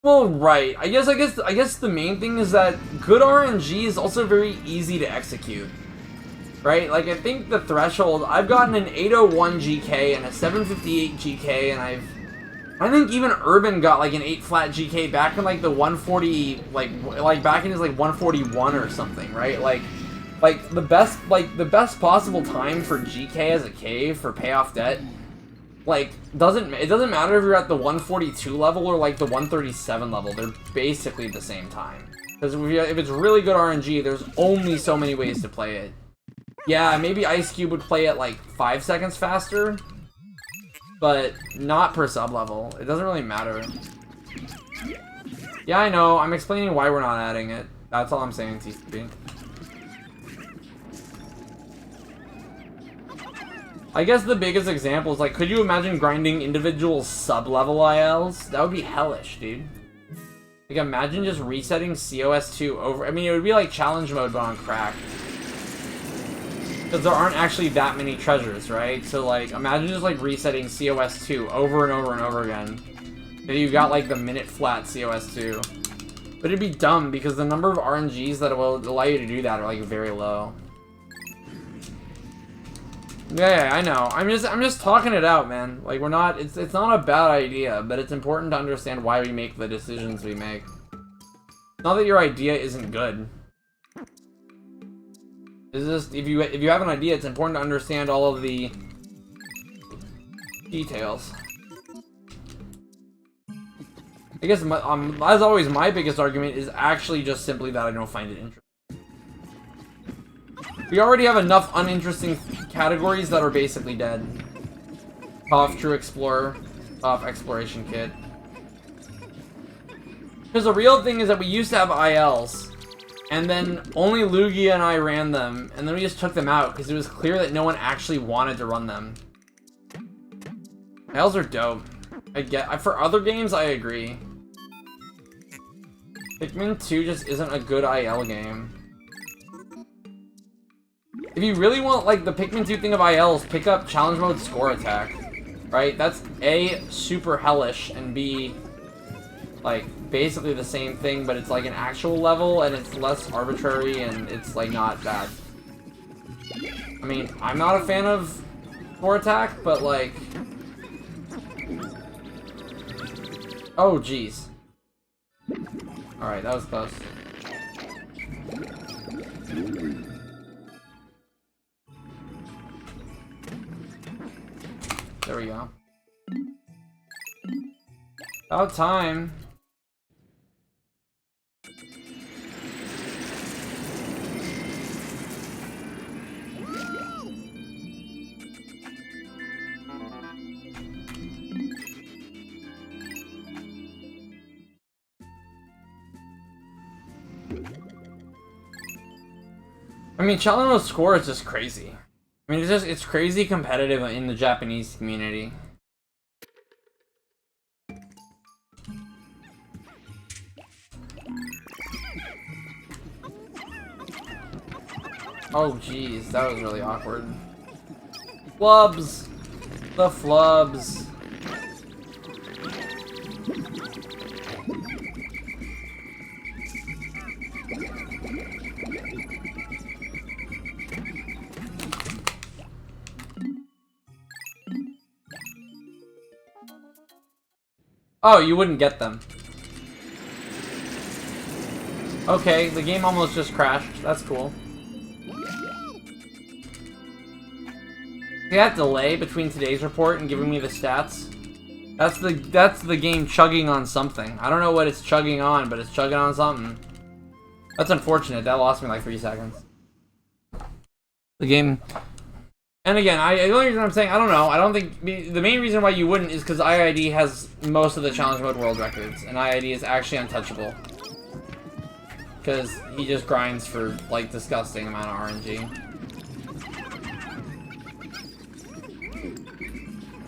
Well, right. I guess the main thing is that good RNG is also very easy to execute. Right? Like, I think the threshold, I've gotten an 801 GK and a 758 GK, and I think even Urban got like an 8 flat GK back in like the 140, like back in his like 141 or something, right? Like the best possible time for GK as a cave for payoff debt, like it doesn't matter if you're at the 142 level or like the 137 level. They're basically the same time. Because if it's really good RNG, there's only so many ways to play it. Yeah, maybe Ice Cube would play it like 5 seconds faster, but not per sub level. It doesn't really matter. Yeah, I know. I'm explaining why we're not adding it. That's all I'm saying, TCP. I guess the biggest example is like, could you imagine grinding individual sub-level ILs? That would be hellish, dude. Like, imagine just resetting COS2 over. I mean, it would be like challenge mode, but on crack. Because there aren't actually that many treasures, right? So, like, imagine just, like, resetting COS2 over and over and over again. Then you got, like, the minute flat COS2. But it'd be dumb, because the number of RNGs that will allow you to do that are, like, very low. Yeah, I know. I'm just talking it out, man. Like, we're not... It's not a bad idea, but it's important to understand why we make the decisions we make. Not that your idea isn't good. It's just, if you have an idea, it's important to understand all of the details. I guess, as always, my biggest argument is actually just simply that I don't find it interesting. We already have enough uninteresting categories that are basically dead. Off True Explorer, off Exploration Kit. Because the real thing is that we used to have ILs. And then only Lugia and I ran them, and then we just took them out because it was clear that no one actually wanted to run them. ILs are dope. For other games, I agree. Pikmin 2 just isn't a good IL game. If you really want, like, the Pikmin 2 thing of ILs, pick up Challenge Mode Score Attack. Right? That's A, super hellish, and B, like, basically the same thing, but it's like an actual level, and it's less arbitrary, and it's, like, not bad. I mean, I'm not a fan of Score Attack, but, like... Oh, jeez. Alright, that was close. There we go. About time. I mean, Challenge's score is just crazy. I mean, it's crazy competitive in the Japanese community. Oh, jeez, that was really awkward. Flubs! The flubs. Oh, you wouldn't get them. Okay, the game almost just crashed. That's cool. See that delay between today's report and giving me the stats? That's the game chugging on something. I don't know what it's chugging on, but it's chugging on something. That's unfortunate. That lost me like 3 seconds. The game... And again, the only reason I'm saying, I don't know, I don't think... The main reason why you wouldn't is because IID has most of the Challenge Mode world records, and IID is actually untouchable. Because he just grinds for, like, disgusting amount of RNG.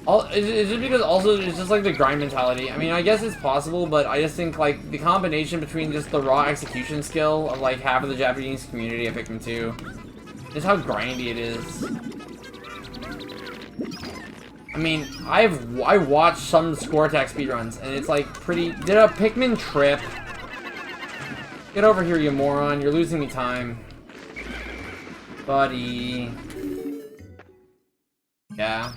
It's just because also it's just like the grind mentality. I mean, I guess it's possible, but I just think like the combination between just the raw execution skill of like half of the Japanese community at Pikmin 2, just how grindy it is. I mean, I watched some score attack speedruns, and it's like pretty... Did a Pikmin trip? Get over here, you moron. You're losing me time. Buddy. Yeah.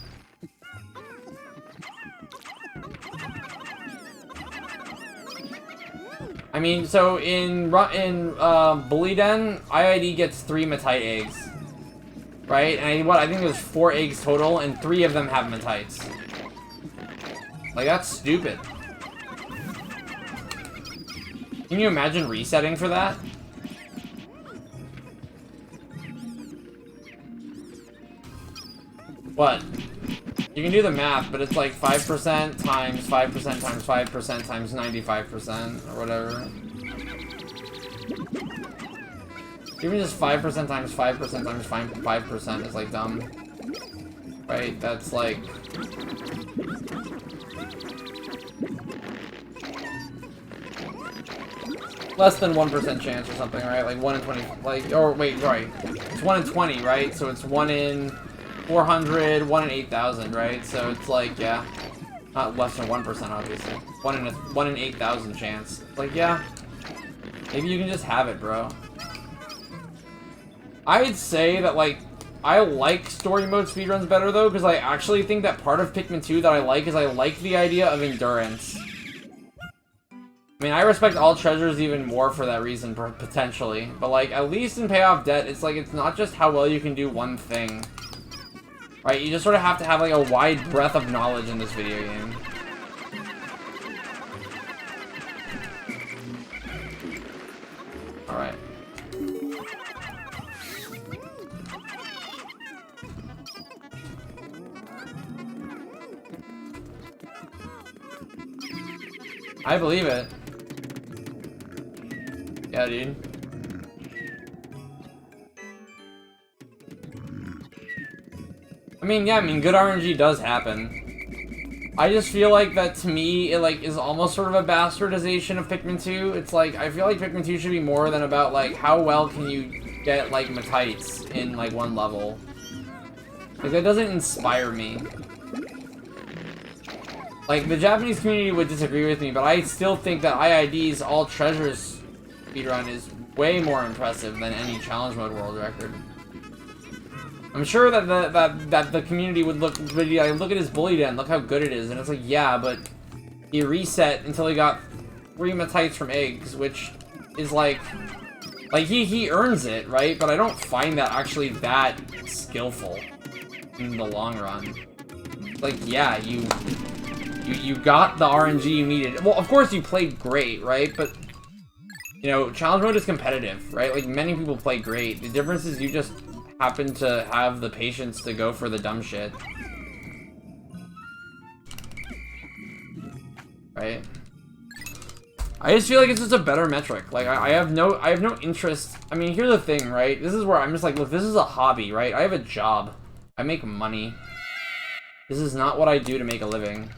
I mean, so in Bully Den, IID gets 3 Matite eggs. Right? And I think there's 4 eggs total, and 3 of them have Matites. Like, that's stupid. Can you imagine resetting for that? What? You can do the math, but it's like 5% times 5% times 5% times 95% or whatever. Even just 5% times 5% times 5% is like dumb. Right? That's like... less than 1% chance or something, right? Like 1 in 20, like, or wait, right. It's 1 in 20, right? So it's 1 in 400, 1 in 8,000, right? So it's like, yeah. Not less than 1%, obviously. 1 in 8,000 chance. Like, yeah. Maybe you can just have it, bro. I'd say that, like, I like story mode speedruns better, though, because I actually think that part of Pikmin 2 that I like is I like the idea of endurance. I mean, I respect all treasures even more for that reason, potentially. But, like, at least in Payoff Debt, it's like, it's not just how well you can do one thing. Right? You just sort of have to have, like, a wide breadth of knowledge in this video game. Alright. I believe it. Yeah, dude. I mean, yeah, good RNG does happen. I just feel like that, to me, it, like, is almost sort of a bastardization of Pikmin 2. It's like, I feel like Pikmin 2 should be more than about, like, how well can you get, like, Matites in, like, one level. Like, that doesn't inspire me. Like, the Japanese community would disagree with me, but I still think that IID's All Treasures speedrun is way more impressive than any challenge mode world record. I'm sure that the community would look at his Bully Den, look how good it is, and it's like, yeah, but he reset until he got 3 Matites from eggs, which is like he earns it, right? But I don't find that actually that skillful in the long run. Like, yeah, you got the RNG you needed. Well, of course you played great, right? But, you know, challenge mode is competitive, right? Like, many people play great. The difference is you just happen to have the patience to go for the dumb shit. Right? I just feel like it's just a better metric. Like, I have no interest. I mean, here's the thing, right? This is where I'm just like, look, this is a hobby, right? I have a job. I make money. This is not what I do to make a living.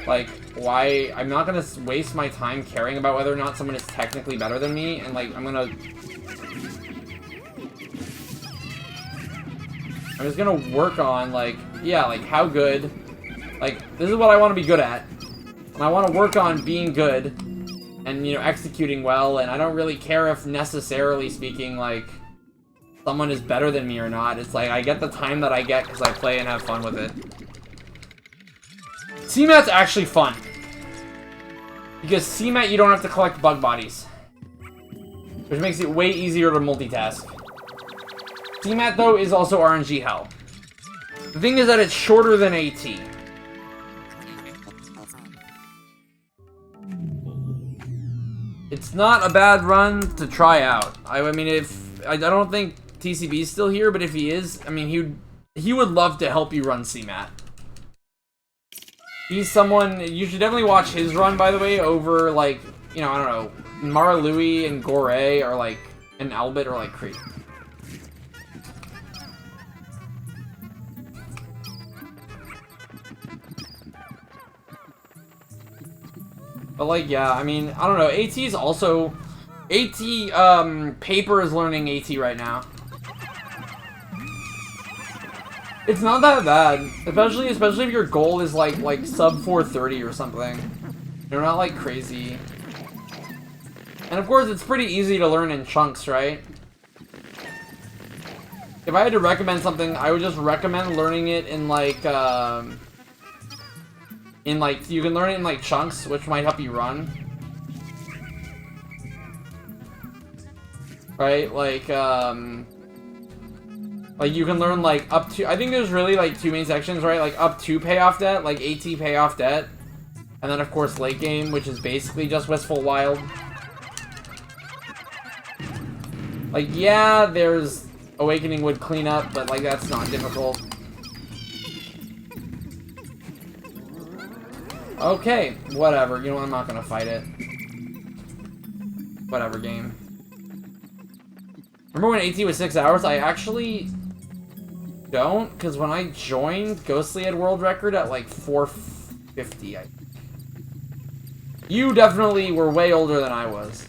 Like, why? I'm not gonna waste my time caring about whether or not someone is technically better than me, and, like, I'm just gonna work on, like, yeah, like, how good, like, this is what I want to be good at, and I want to work on being good, and, you know, executing well, and I don't really care if, necessarily speaking, like, someone is better than me or not. It's like, I get the time that I get because I play and have fun with it. CMAT's actually fun. Because CMAT, you don't have to collect bug bodies. Which makes it way easier to multitask. CMAT, though, is also RNG hell. The thing is that it's shorter than AT. It's not a bad run to try out. I mean, if... I don't think TCB's still here, but if he is, I mean, he would love to help you run CMAT. He's someone... You should definitely watch his run, by the way, over, like, you know, I don't know, Mara Louie and Gore are, like, and Albert are, like, creep. But, like, yeah, I mean, I don't know, AT's also... AT, Paper is learning AT right now. It's not that bad, especially if your goal is like sub 430 or something. You're not like crazy. And of course, it's pretty easy to learn in chunks, right? If I had to recommend something, I would just recommend learning it in like you can learn it in like chunks, which might help you run. Right? Like you can learn like up to, I think there's really like two main sections, right? Like up to payoff debt, like AT payoff debt. And then of course late game, which is basically just Wistful Wild. Like yeah, there's Awakening Wood cleanup, but like that's not difficult. Okay, whatever. You know what? I'm not gonna fight it. Whatever, game. Remember when AT was 6 hours? I actually don't, because when I joined, Ghostly had world record at like 450, I think. You definitely were way older than I was.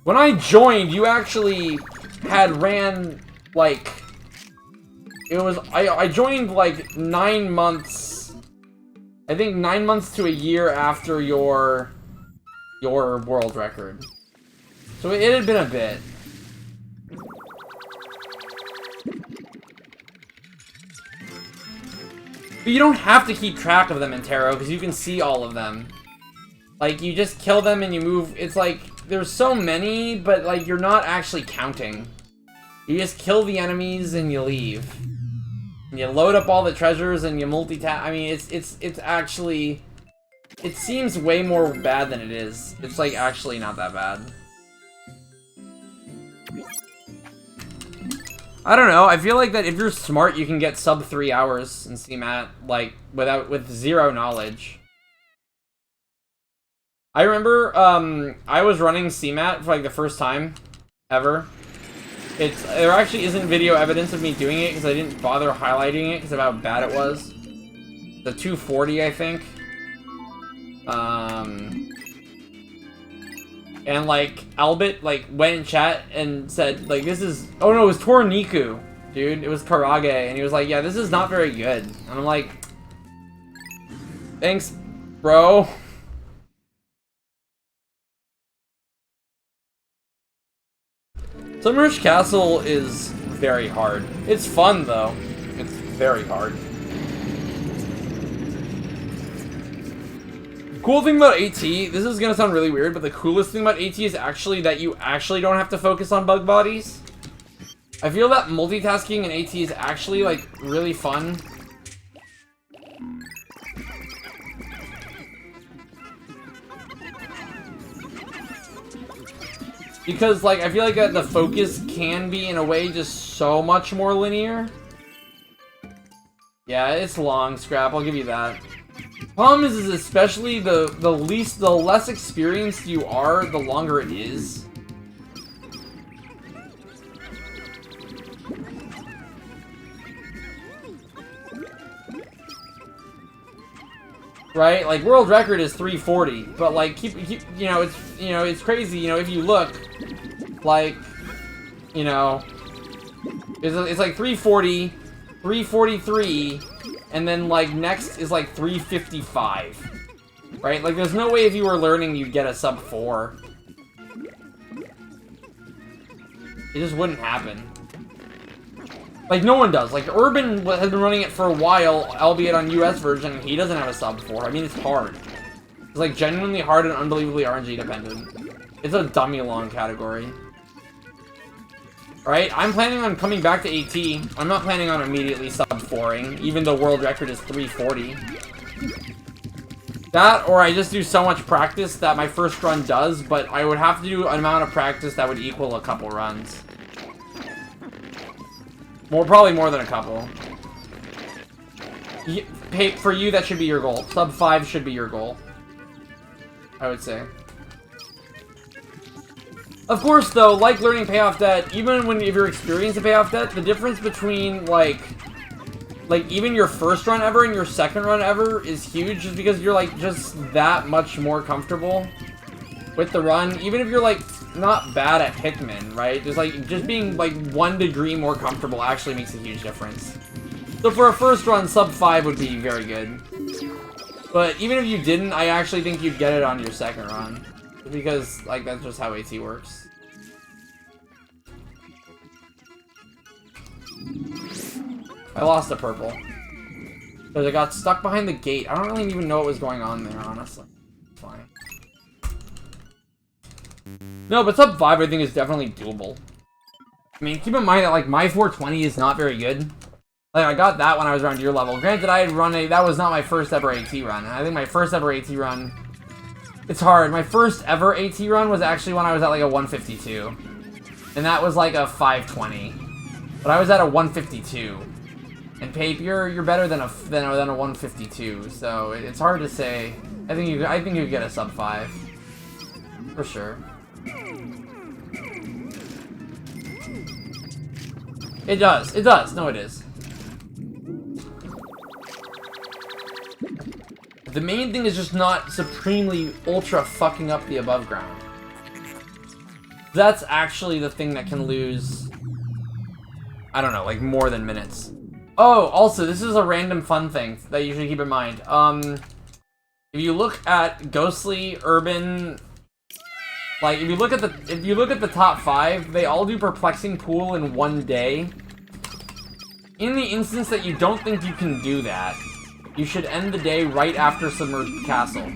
When I joined, you actually had ran, like... It was... I joined like 9 months... I think 9 months to a year after your world record. So it had been a bit. But you don't have to keep track of them in Tarot, because you can see all of them. Like, you just kill them and you move. It's like, there's so many, but like, you're not actually counting. You just kill the enemies and you leave. And you load up all the treasures and you multi-tap. I mean, it's actually... It seems way more bad than it is. It's like, actually not that bad. I don't know, I feel like that if you're smart, you can get sub 3 hours in CMAT, like, with zero knowledge. I remember, I was running CMAT for, like, the first time ever. There actually isn't video evidence of me doing it, because I didn't bother highlighting it, because of how bad it was. The 240, I think. And, like, Albert, like, went in chat and said, like, this is... Oh, no, it was Torniku, dude. It was Karage. And he was like, yeah, this is not very good. And I'm like... Thanks, bro. Summer's Castle is very hard. It's fun, though. It's very hard. Cool thing about AT, this is gonna sound really weird, but the coolest thing about AT is actually that you actually don't have to focus on bug bodies. I feel that multitasking in AT is actually, like, really fun. Because, like, I feel like the focus can be, in a way, just so much more linear. Yeah, it's long, Scrap, I'll give you that. Problem is especially the less experienced you are, the longer it is. Right? Like, world record is 340, but like, keep you know, it's crazy, you know, if you look, like, you know, it's like 340, 343, and then, like, next is, like, 355. Right? Like, there's no way if you were learning you'd get a sub 4. It just wouldn't happen. Like, no one does. Like, Urban has been running it for a while, albeit on US version, and he doesn't have a sub 4. I mean, it's hard. It's, like, genuinely hard and unbelievably RNG dependent. It's a dummy long category. Right? I'm planning on coming back to AT. I'm not planning on immediately sub-4ing, even though world record is 340. That, or I just do so much practice that my first run does, but I would have to do an amount of practice that would equal a couple runs. Probably more than a couple. For you, that should be your goal. Sub 5 should be your goal, I would say. Of course, though, like learning payoff debt, even if you're experienced in payoff debt, the difference between, like, even your first run ever and your second run ever is huge, just because you're, like, just that much more comfortable with the run. Even if you're, like, not bad at Pikmin, right? Just being like 1 degree more comfortable actually makes a huge difference. So for a first run, sub 5 would be very good. But even if you didn't, I actually think you'd get it on your second run. Because, like, that's just how AT works. I lost a purple. Because I got stuck behind the gate. I don't really even know what was going on there, honestly. Fine. No, but sub 5 I think is definitely doable. I mean, keep in mind that, like, my 420 is not very good. Like, I got that when I was around your level. Granted, I had run that was not my first ever AT run. I think my first ever AT run, it's hard. My first ever AT run was actually when I was at, like, a 152. And that was, like, a 520. But I was at a 152. And Pape, you're better than a 152, so it's hard to say. I think you get a sub 5. For sure. It does. It does. No, it is. The main thing is just not supremely ultra fucking up the above ground. That's actually the thing that can lose, I don't know, like more than minutes. Oh, also, this is a random fun thing that you should keep in mind. If you look at Ghostly, Urban, like if you look at the top 5, they all do Perplexing Pool in 1 day. In the instance that you don't think you can do that, you should end the day right after Submerged Castle,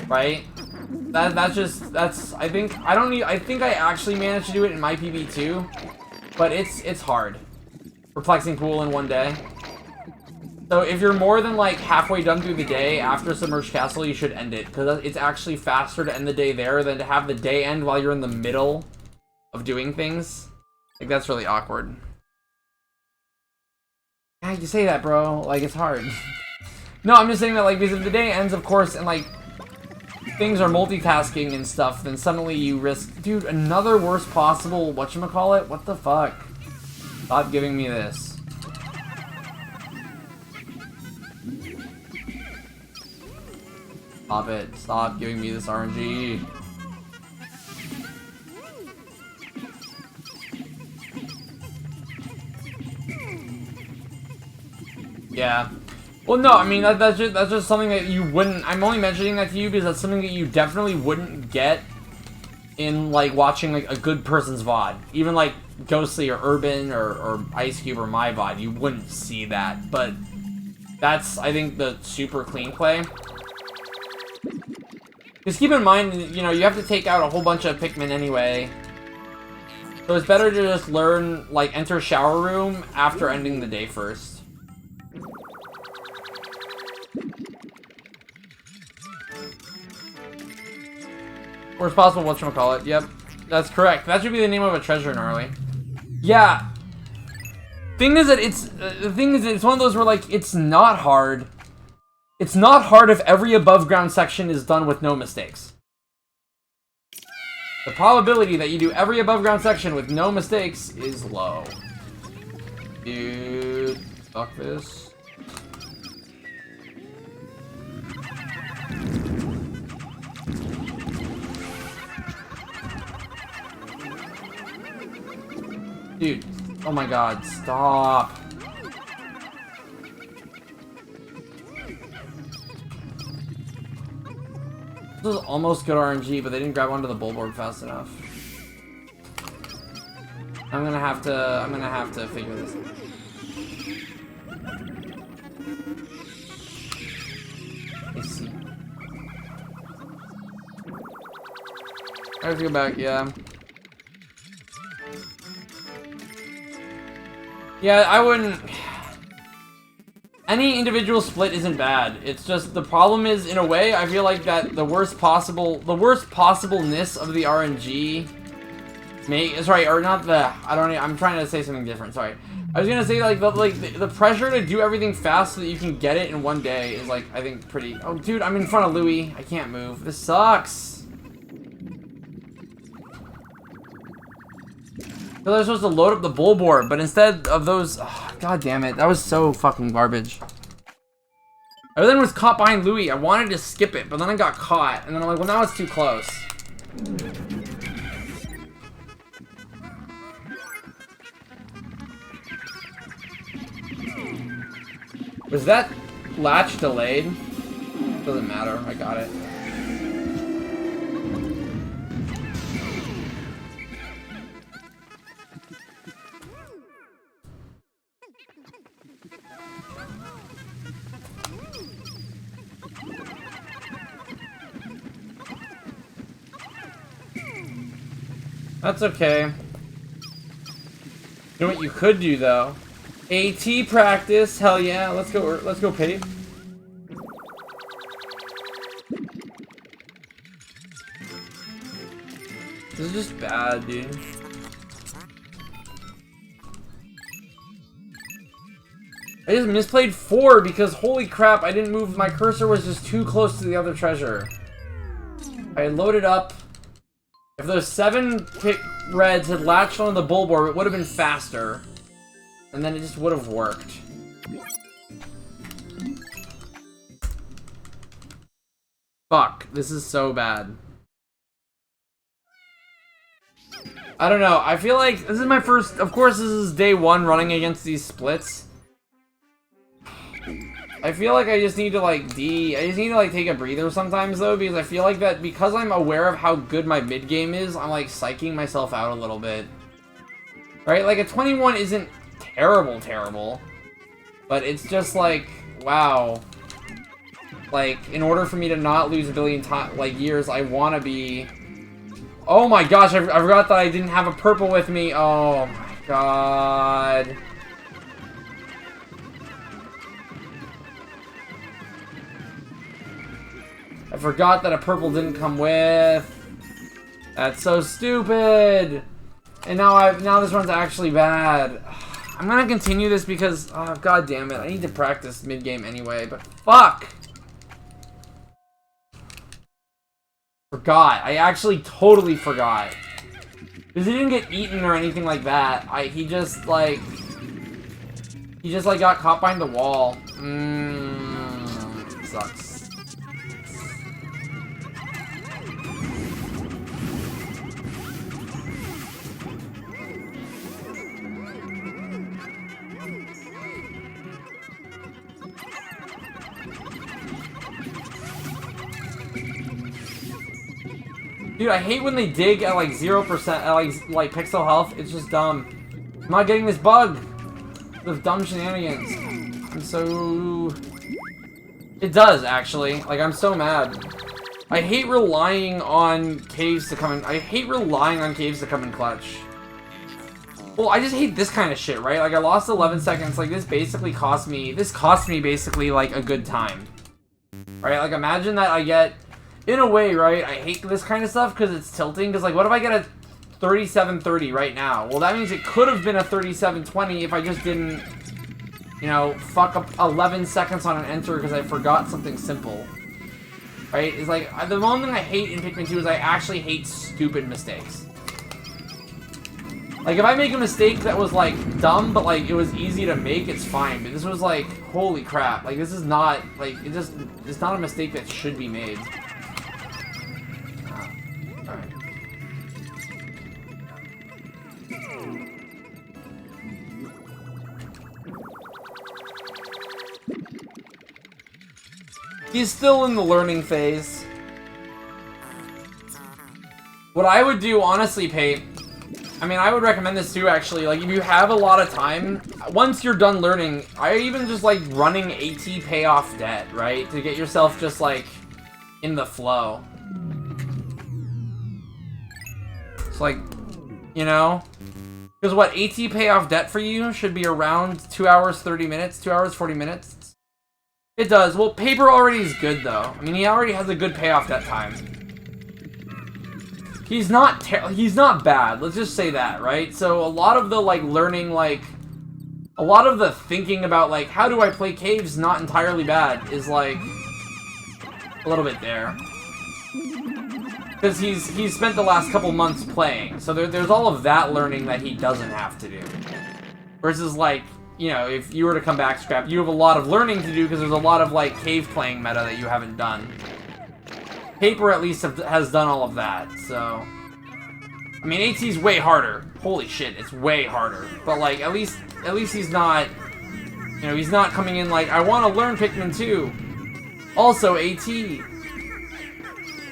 right? I think I actually managed to do it in my PB too, but it's hard. Perplexing Pool in 1 day. So if you're more than like halfway done through the day after Submerged Castle, you should end it, because it's actually faster to end the day there than to have the day end while you're in the middle of doing things. Like, that's really awkward. Yeah, you say that, bro. Like, it's hard. No, I'm just saying that, like, because if the day ends, of course, and, like, things are multitasking and stuff, then suddenly you risk... Dude, another worst possible whatchamacallit? What the fuck? Stop giving me this. Stop it. Stop giving me this RNG. Yeah. Well, no, I mean, that's just something that you wouldn't... I'm only mentioning that to you because that's something that you definitely wouldn't get in, like, watching, like, a good person's VOD. Even, like, Ghostly or Urban or Ice Cube or my VOD, you wouldn't see that. But that's, I think, the super clean play. Because keep in mind, you know, you have to take out a whole bunch of Pikmin anyway. So it's better to just learn, like, enter shower room after ending the day first. Worst possible whatchamacallit. Yep, that's correct. That should be the name of a treasure, Gnarly. Yeah. Thing is that it's one of those where, like, it's not hard. It's not hard if every above ground section is done with no mistakes. The probability that you do every above ground section with no mistakes is low. Dude, fuck this. Dude, oh my god, stop. This was almost good RNG, but they didn't grab onto the bullboard fast enough. I'm gonna have to figure this out. I see. I have to go back, yeah. Yeah, I wouldn't... Any individual split isn't bad. It's just, the problem is, in a way, I feel like that the worst possibleness of the RNG sorry, or not the, I'm trying to say something different, sorry. I was gonna say, like, the pressure to do everything fast so that you can get it in 1 day is, like, I think pretty... Oh, dude, I'm in front of Louis. I can't move. This sucks. So they're supposed to load up the bullboard, but instead of those... Oh, God damn it. That was so fucking garbage. I then was caught behind Louis. I wanted to skip it, but then I got caught. And then I'm like, well, now it's too close. Was that latch delayed? Doesn't matter, I got it. That's okay. You know what you could do though? AT practice, hell yeah, let's go Pity. This is just bad, dude. I just misplayed 4 because holy crap, I didn't move, my cursor was just too close to the other treasure. I loaded up. If those 7 reds had latched onto the Bulborb, it would have been faster. And then it just would have worked. Fuck, this is so bad. I don't know, I feel like this is my first, of course this is day 1 running against these splits. I feel like I just need to I just need to take a breather sometimes though, because I feel like that because I'm aware of how good my mid game is, I'm like psyching myself out a little bit. Right? Like a 21 isn't terrible, but it's just like, wow. Like, in order for me to not lose a billion years, I want to be... Oh my gosh, I forgot that I didn't have a purple with me. Oh my god. I forgot that a purple didn't come with. That's so stupid. And now this one's actually bad. I'm gonna continue this because, oh god damn it, I need to practice mid game anyway. But fuck. Forgot. I actually totally forgot. Because he didn't get eaten or anything like that. He just got caught behind the wall. Sucks. Dude, I hate when they dig at like 0% at like pixel health. It's just dumb. I'm not getting this bug. Those dumb shenanigans. I'm so... It does, actually. Like, I'm so mad. I hate relying on caves to come in. I hate relying on caves to come in clutch. Well, I just hate this kind of shit, right? Like, I lost 11 seconds. Like, this basically cost me... This cost me, basically, like, a good time. Right? Like, imagine that I get... In a way, right, I hate this kind of stuff because it's tilting. Because, like, what if I get a 37:30 right now? Well, that means it could have been a 37:20 if I just didn't, you know, fuck up 11 seconds on an enter because I forgot something simple. Right? It's like, the one thing I hate in Pikmin 2 is I actually hate stupid mistakes. Like, if I make a mistake that was, like, dumb, but, like, it was easy to make, it's fine. But this was, like, holy crap. Like, this is not, like, it's not a mistake that should be made. Alright. He's still in the learning phase. What I would do, honestly, Pape, I mean, I would recommend this too, actually. Like, if you have a lot of time, once you're done learning, I even just like running AT payoff debt, right? To get yourself just like in the flow. It's like, you know? Because what, AT payoff debt for you should be around 2 hours, 30 minutes, 2 hours, 40 minutes? It does. Well, paper already is good, though. I mean, he already has a good payoff debt time. He's not bad, let's just say that, right? So a lot of the, like, learning, like, a lot of the thinking about, like, how do I play caves not entirely bad is, like, a little bit there. Because he's spent the last couple months playing, so there's all of that learning that he doesn't have to do. Versus, like, you know, if you were to come back, Scrap, you have a lot of learning to do because there's a lot of, like, cave playing meta that you haven't done. Paper at least has done all of that, so... I mean, AT's way harder. Holy shit, it's way harder. But, like, at least he's not... You know, he's not coming in like, I want to learn Pikmin 2. Also, AT.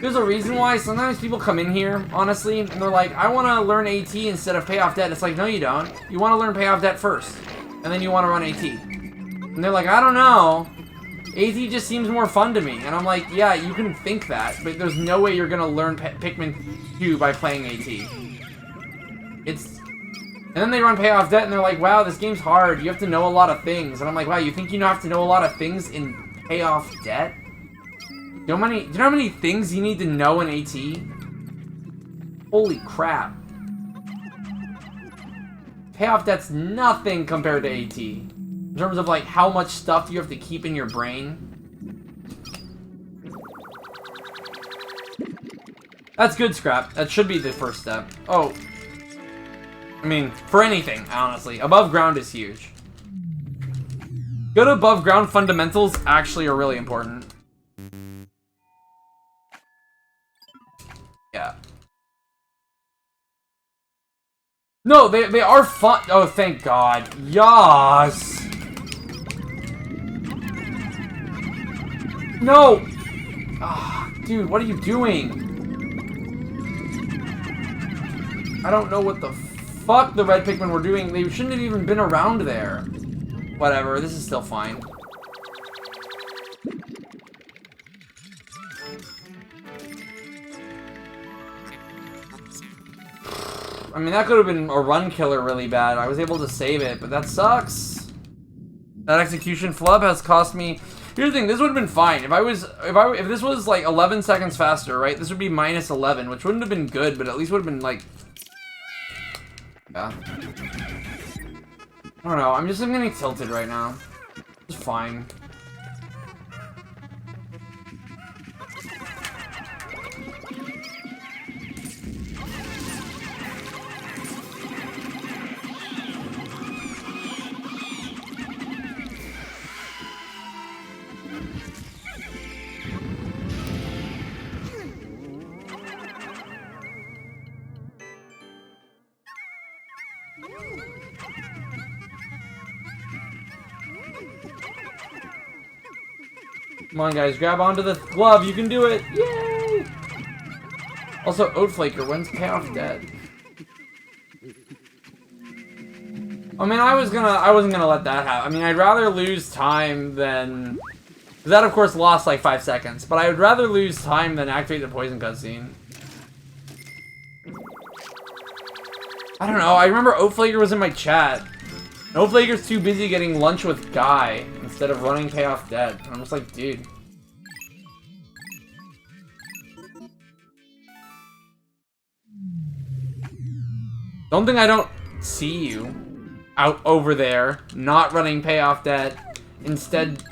There's a reason why sometimes people come in here, honestly, and they're like, I want to learn AT instead of Pay Off Debt. It's like, no, you don't. You want to learn Pay Off Debt first, and then you want to run AT. And they're like, I don't know. AT just seems more fun to me. And I'm like, yeah, you can think that, but there's no way you're going to learn Pikmin 2 by playing AT. And then they run Pay Off Debt, and they're like, wow, this game's hard. You have to know a lot of things. And I'm like, wow, you think you have to know a lot of things in Pay Off Debt? Do you know how many things you need to know in AT? Holy crap. Pay Off Debt's nothing compared to AT. In terms of, like, how much stuff you have to keep in your brain. That's good, Scrap. That should be the first step. Oh. I mean, for anything, honestly. Above ground is huge. Good above ground fundamentals actually are really important. Yeah. No, they are fun. Oh, thank God. Yas. No. Ah, dude, what are you doing? I don't know what the fuck the red Pikmin were doing. They shouldn't have even been around there. Whatever, this is still fine. I mean, that could have been a run killer really bad. I was able to save it, but that sucks. That execution flub has cost me. Here's the thing, this would have been fine. If this was like 11 seconds faster, right? This would be minus 11, which wouldn't have been good, but at least would have been like, yeah. I don't know, I'm getting tilted right now. It's fine. Come on, guys, grab onto the glove. You can do it. Yay! Also, Oatflaker, when's Pay Off Debt? I mean, I wasn't gonna let that happen. I mean, I'd rather lose time than... That, of course, lost like 5 seconds. But I would rather lose time than activate the poison cutscene. I don't know. I remember Oatflaker was in my chat. Oatflaker's too busy getting lunch with Guy instead of running Pay Off Debt. I'm just like, dude. Don't think I don't see you out over there, not running Pay Off Debt, instead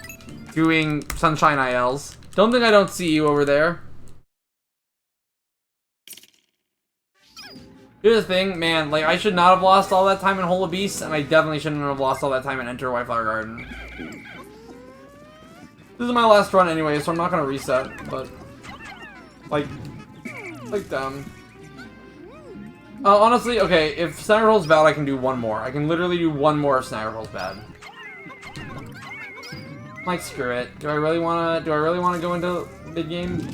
doing Sunshine ILs. Don't think I don't see you over there. Here's the thing, man, like, I should not have lost all that time in Hole of Beasts, and I definitely shouldn't have lost all that time in Enter White Flower Garden. This is my last run anyway, so I'm not gonna reset, but... Like, dumb. Honestly, okay, if Sniper Hole's bad, I can do one more. I can literally do one more if Sniper Hole's bad. Like, screw it. Do I really wanna go into mid game?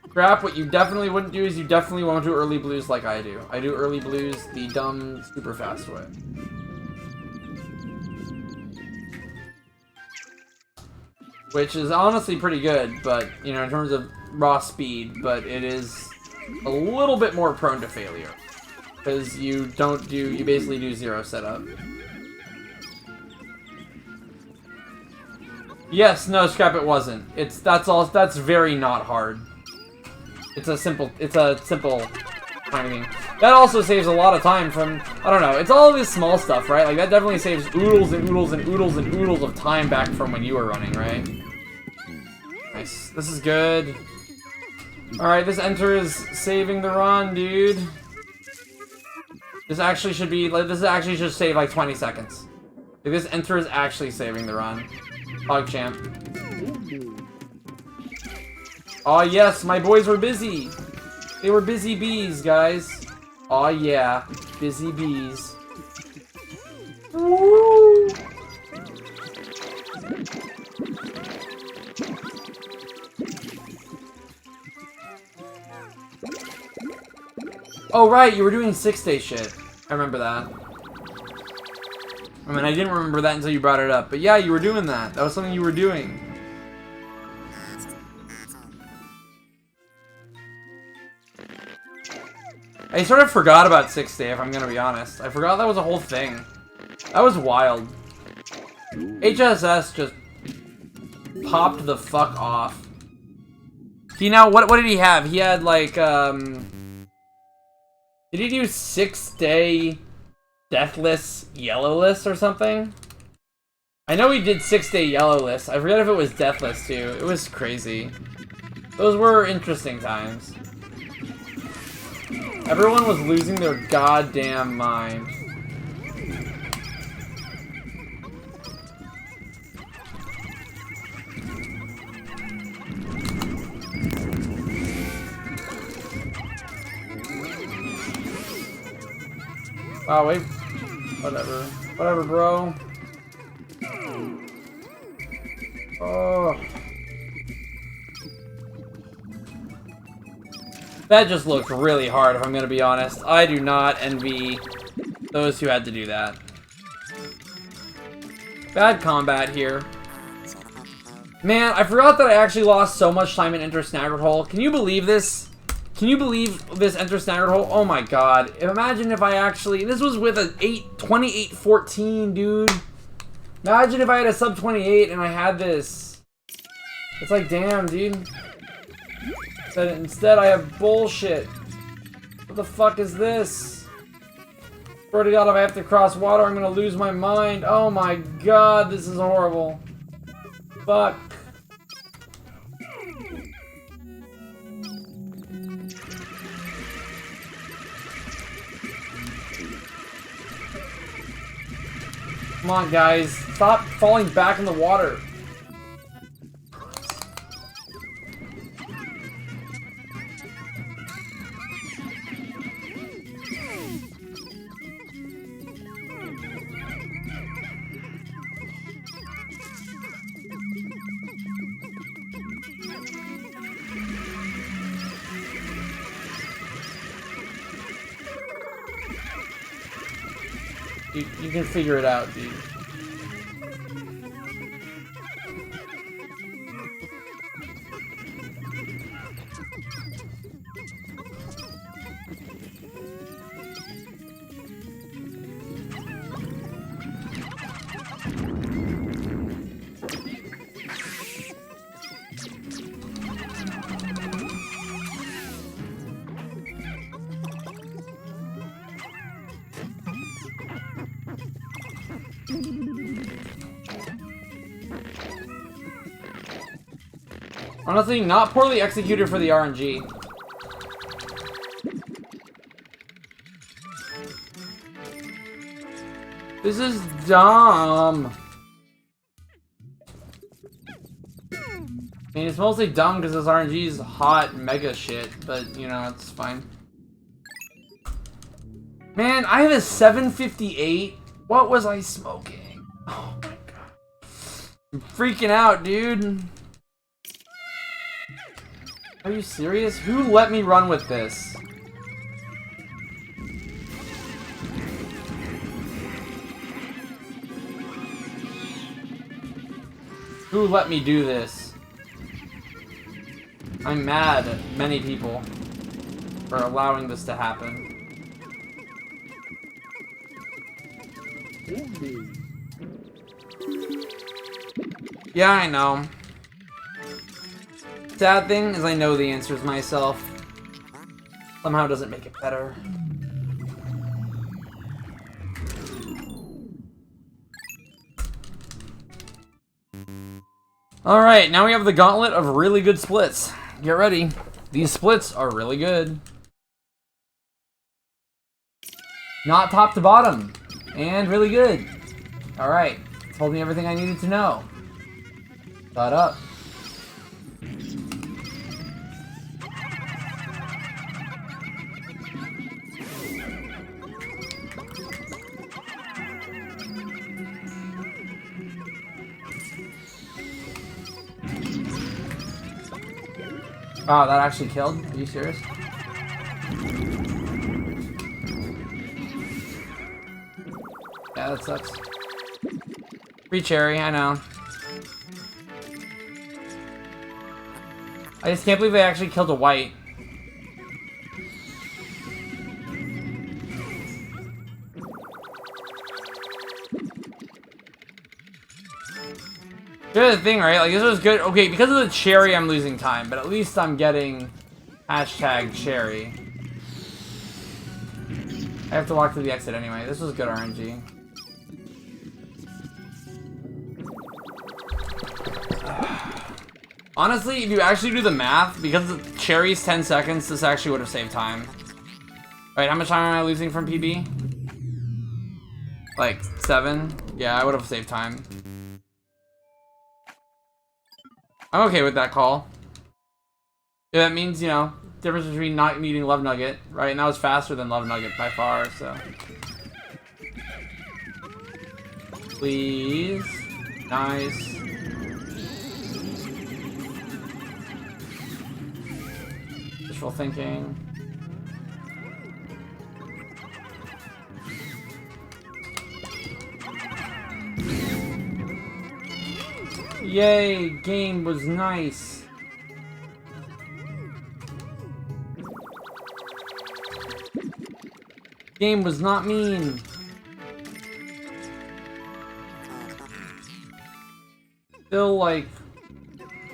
Crap, what you definitely wouldn't do is you definitely won't do early blues like I do. I do early blues the dumb, super fast way. Which is honestly pretty good, but, you know, in terms of raw speed, but it is a little bit more prone to failure. Because you basically do zero setup. Yes, no, Scrap, it wasn't. That's very not hard. It's a simple timing. That also saves a lot of time from, I don't know, it's all this small stuff, right? Like, that definitely saves oodles and oodles and oodles and oodles of time back from when you were running, right? Nice. This is good. Alright, this Enter is saving the run, dude. This actually should save like 20 seconds. Like, this Enter is actually saving the run. PogChamp. Oh yes, my boys were busy. They were busy bees, guys. Aw, yeah. Busy bees. Woo! Oh, right, you were doing 6-day shit. I remember that. I mean, I didn't remember that until you brought it up. But yeah, you were doing that. That was something you were doing. I sort of forgot about 6-day, if I'm gonna be honest. I forgot that was a whole thing. That was wild. HSS just popped the fuck off. See, now, what did he have? He had, like, did he do 6-day deathless yellowless or something? I know he did 6-day yellowless. I forget if it was deathless, too. It was crazy. Those were interesting times. Everyone was losing their goddamn mind. Wow, wait. Whatever. Whatever, bro. Oh. That just looked really hard, if I'm gonna be honest. I do not envy those who had to do that. Bad combat here. Man, I forgot that I actually lost so much time in Enter Snaggered Hole. Can you believe this? Can you believe this Enter Snaggered Hole? Oh my god. Imagine if I actually... This was with a 28-14, dude. Imagine if I had a sub 28 and I had this. It's like, damn, dude. Instead, I have bullshit. What the fuck is this? Swear to God, if I have to cross water, I'm gonna lose my mind. Oh my god, this is horrible. Fuck. Come on, guys. Stop falling back in the water. You can figure it out, dude. Honestly, not poorly executed for the RNG. This is dumb. I mean, it's mostly dumb because this RNG is hot mega shit, but, you know, it's fine. Man, I have a 758. What was I smoking? Oh my god. I'm freaking out, dude. Are you serious? Who let me run with this? Who let me do this? I'm mad at many people for allowing this to happen. Yeah, I know. Sad thing is I know the answers myself. Somehow doesn't make it better. Alright, now we have the gauntlet of really good splits. Get ready. These splits are really good. Not top to bottom. And really good. Alright, told me everything I needed to know. Shut up. Wow, that actually killed? Are you serious? Yeah, that sucks. Free cherry, I know. I just can't believe they actually killed a white. Here's the thing, right? Like, this was good. Okay, because of the cherry, I'm losing time, but at least I'm getting hashtag cherry. I have to walk to the exit anyway. This was good RNG. Honestly, if you actually do the math, because the cherry's 10 seconds, this actually would have saved time. Alright, how much time am I losing from PB? Like, 7? Yeah, I would have saved time. I'm okay with that call. Yeah, that means, you know, difference between not needing Love Nugget, right? And that was faster than Love Nugget by far, so. Please. Nice. Wishful thinking. Yay, game was nice. Game was not mean. Still, like,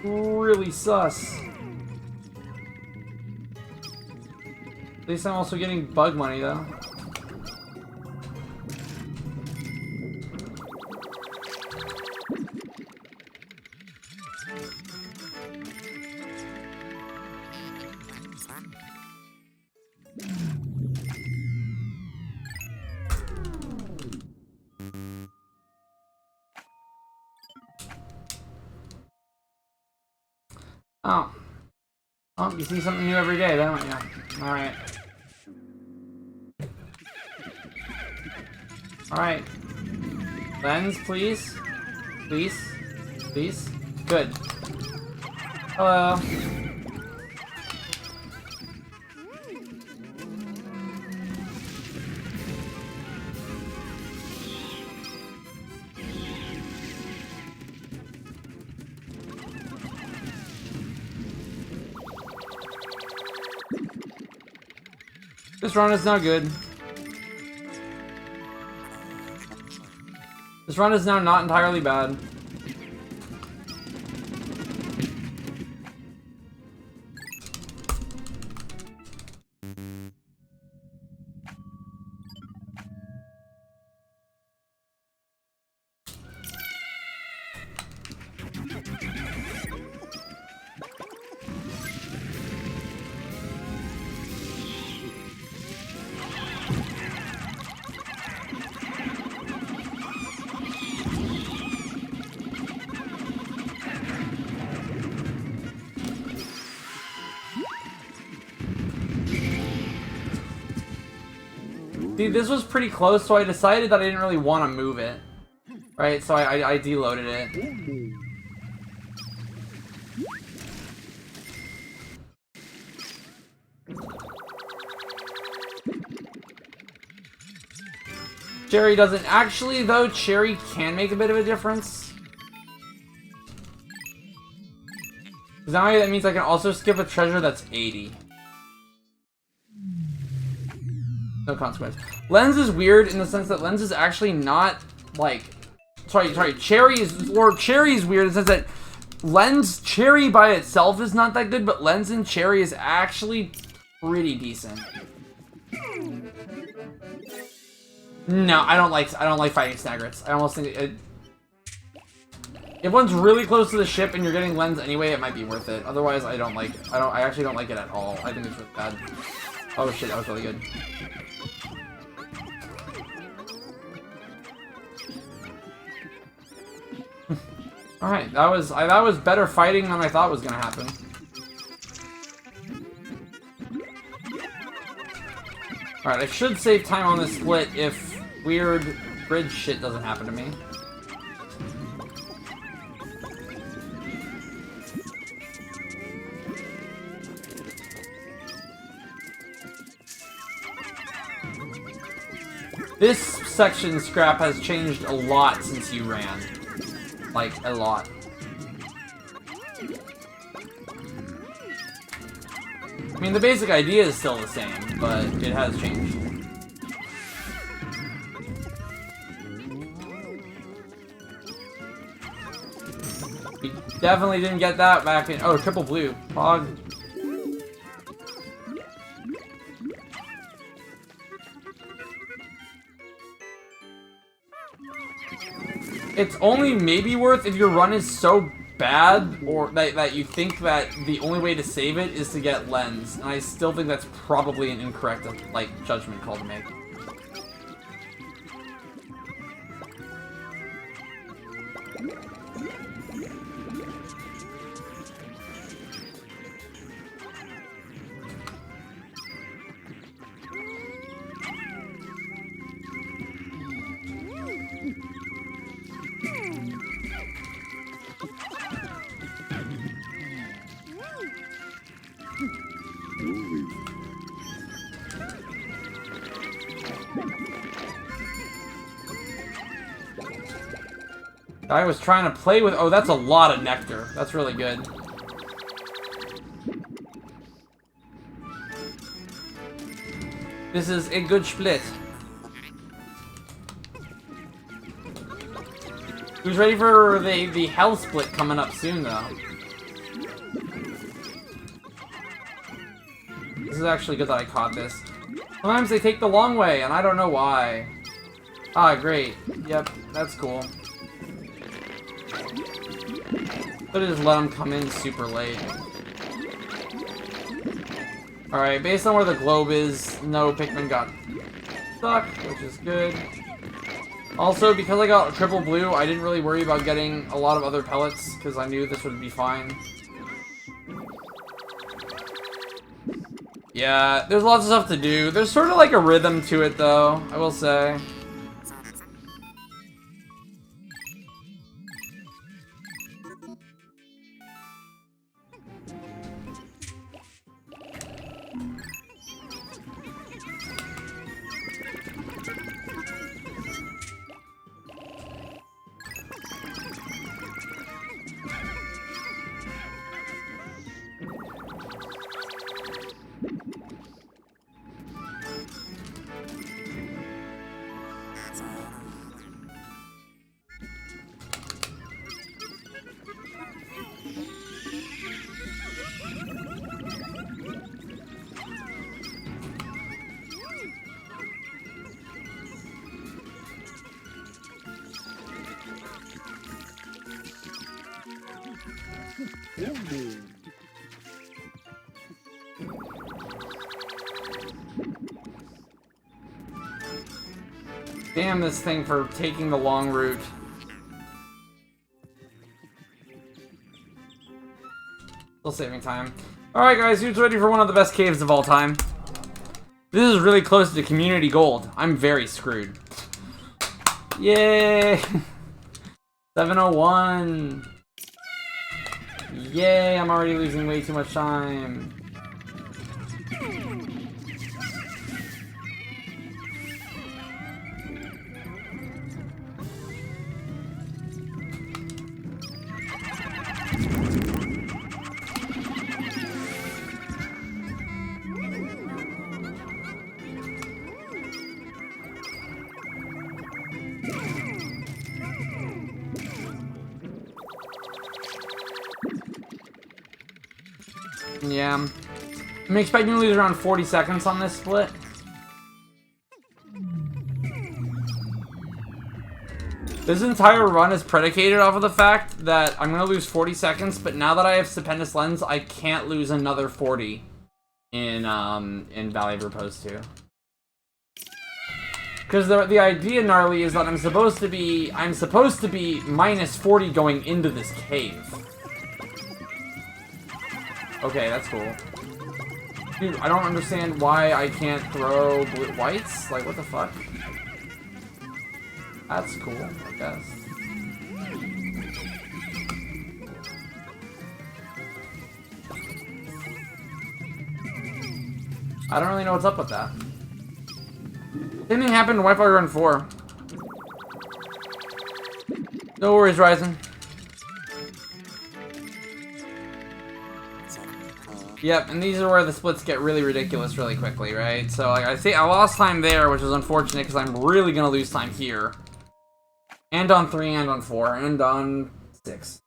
really sus. At least I'm also getting bug money, though. Oh. Oh, you see something new every day, don't you? Alright. Alright. Lens, please. Please. Please. Good. Hello. This run is not good. This run is now not entirely bad. See, this was pretty close, so I decided that I didn't really want to move it. Right, so I deloaded it. Cherry doesn't. Actually, though, Cherry can make a bit of a difference. Because now that means I can also skip a treasure that's 80. No consequence. Lens is weird in the sense that Lens is actually not, like... Sorry, Cherry is... Or Cherry is weird in the sense that Lens, Cherry by itself is not that good, but Lens and Cherry is actually pretty decent. No, I don't like fighting Snagrets. I almost think it... If one's really close to the ship and you're getting Lens anyway, it might be worth it. Otherwise, I actually don't like it at all. I think it's really bad. Oh shit, that was really good. Alright, that was better fighting than I thought was gonna happen. Alright, I should save time on this split if weird bridge shit doesn't happen to me. This section scrap has changed a lot since you ran. Like, a lot. I mean, the basic idea is still the same, but it has changed. We definitely didn't get that back in... Oh, triple blue. Pog. It's only maybe worth if your run is so bad, or that you think that the only way to save it is to get lens. And I still think that's probably an incorrect, like, judgment call to make. I was trying to play with... Oh, that's a lot of nectar. That's really good. This is a good split. Who's ready for the hell split coming up soon, though? This is actually good that I caught this. Sometimes they take the long way, and I don't know why. Ah, great. Yep, that's cool. But just let them come in super late. Alright, based on where the globe is, no Pikmin got stuck, which is good. Also, because I got triple blue, I didn't really worry about getting a lot of other pellets, because I knew this would be fine. Yeah, there's lots of stuff to do. There's sort of like a rhythm to it, though, I will say. Damn this thing for taking the long route. Still saving time. Alright guys, who's ready for one of the best caves of all time? This is really close to community gold. I'm very screwed. Yay! 701! Yay, I'm already losing way too much time. Yeah. I'm expecting to lose around 40 seconds on this split. This entire run is predicated off of the fact that I'm going to lose 40 seconds, but now that I have Stupendous Lens, I can't lose another 40 in Valley of Repose 2. Because the idea, Gnarly, is that I'm supposed to be minus 40 going into this cave. Okay, that's cool. Dude, I don't understand why I can't throw whites. Like, what the fuck? That's cool, I guess. I don't really know what's up with that. Same thing happened in Wi-Fi Run 4. No worries, Ryzen. Yep, and these are where the splits get really ridiculous really quickly, right? So, like I say, I lost time there, which is unfortunate because I'm really gonna lose time here. And on 3, and on 4, and on 6.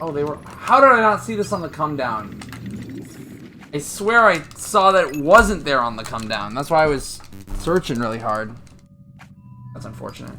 Oh, they were... How did I not see this on the come down? I swear I saw that it wasn't there on the come down. That's why I was searching really hard. That's unfortunate.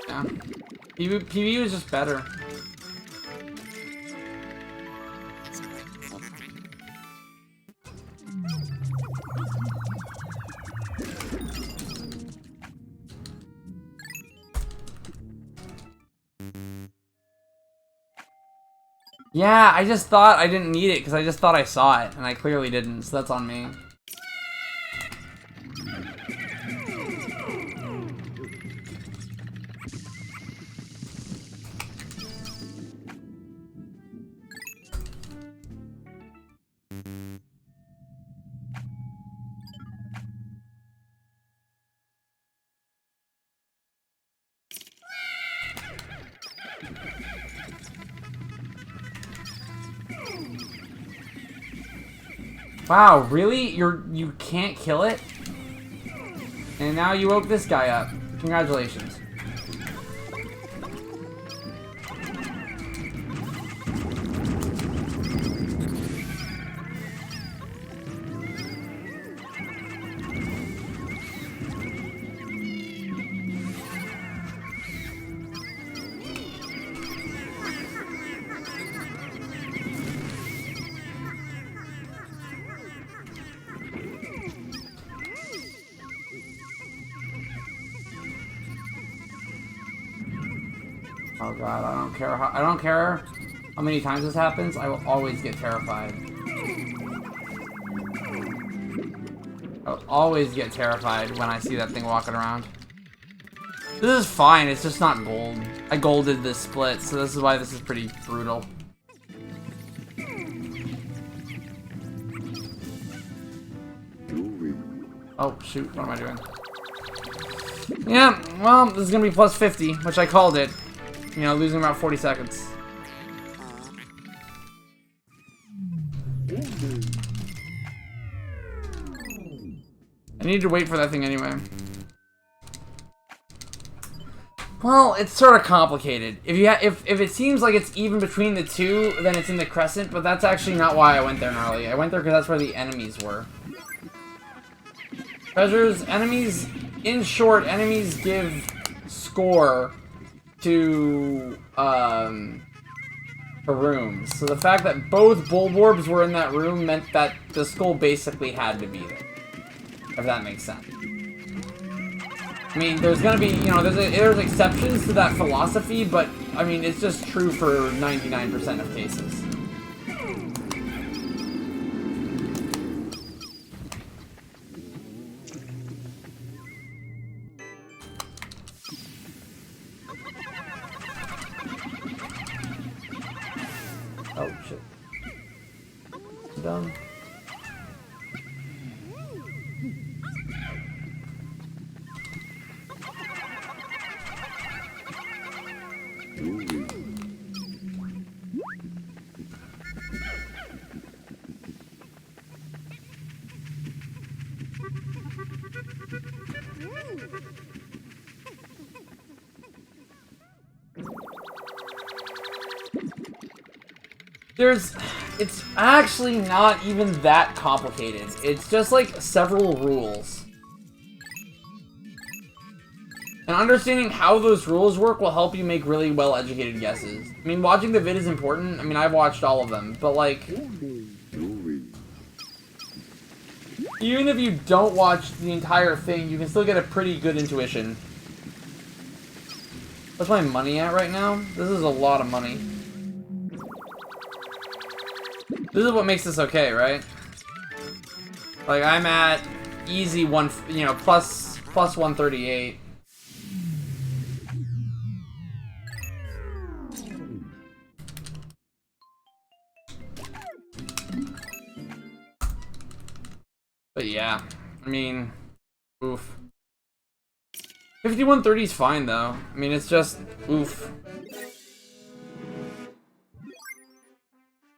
Yeah. PV was just better. Yeah, I just thought I didn't need it because I just thought I saw it, and I clearly didn't, so that's on me. Wow, really? You can't kill it? And now you woke this guy up. Congratulations. Oh god, I don't care how many times this happens, I will always get terrified. I'll always get terrified when I see that thing walking around. This is fine, it's just not gold. I golded this split, so this is why this is pretty brutal. Oh shoot, what am I doing? Yeah, well, this is gonna be plus 50, which I called it. You know, losing about 40 seconds. I need to wait for that thing anyway. Well, it's sort of complicated. If it seems like it's even between the two, then it's in the crescent, but that's actually not why I went there gnarly. I went there because that's where the enemies were. Treasures, enemies, in short, enemies give score to rooms. So the fact that both bulborbs were in that room meant that the skull basically had to be there. If that makes sense. I mean, there's gonna be, you know, there's exceptions to that philosophy, but I mean, it's just true for 99% of cases. Oh, shit. Done. It's actually not even that complicated. It's just like several rules. And understanding how those rules work will help you make really well-educated guesses. I mean, watching the vid is important. I mean, I've watched all of them, but like... even if you don't watch the entire thing, you can still get a pretty good intuition. What's my money at right now? This is a lot of money. This is what makes this okay, right? Like, I'm at easy one, you know, plus 138. But yeah, I mean, oof. 5130 is fine though. I mean, it's just oof.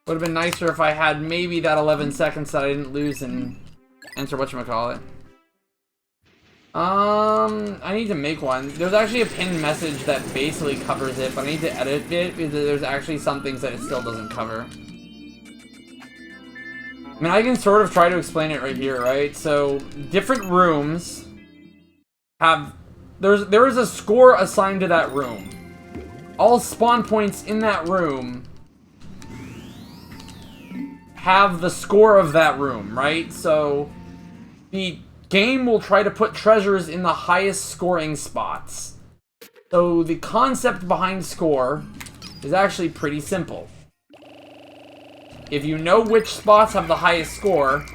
Would have been nicer if I had maybe that 11 seconds that I didn't lose and enter whatchamacallit. I need to make one. There's actually a pinned message that basically covers it, but I need to edit it because there's actually some things that it still doesn't cover. I mean, I can sort of try to explain it right here, right? So, different rooms have... There is a score assigned to that room. All spawn points in that room have the score of that room, right? So, the game will try to put treasures in the highest scoring spots. So, the concept behind score is actually pretty simple. If you know which spots have the highest score,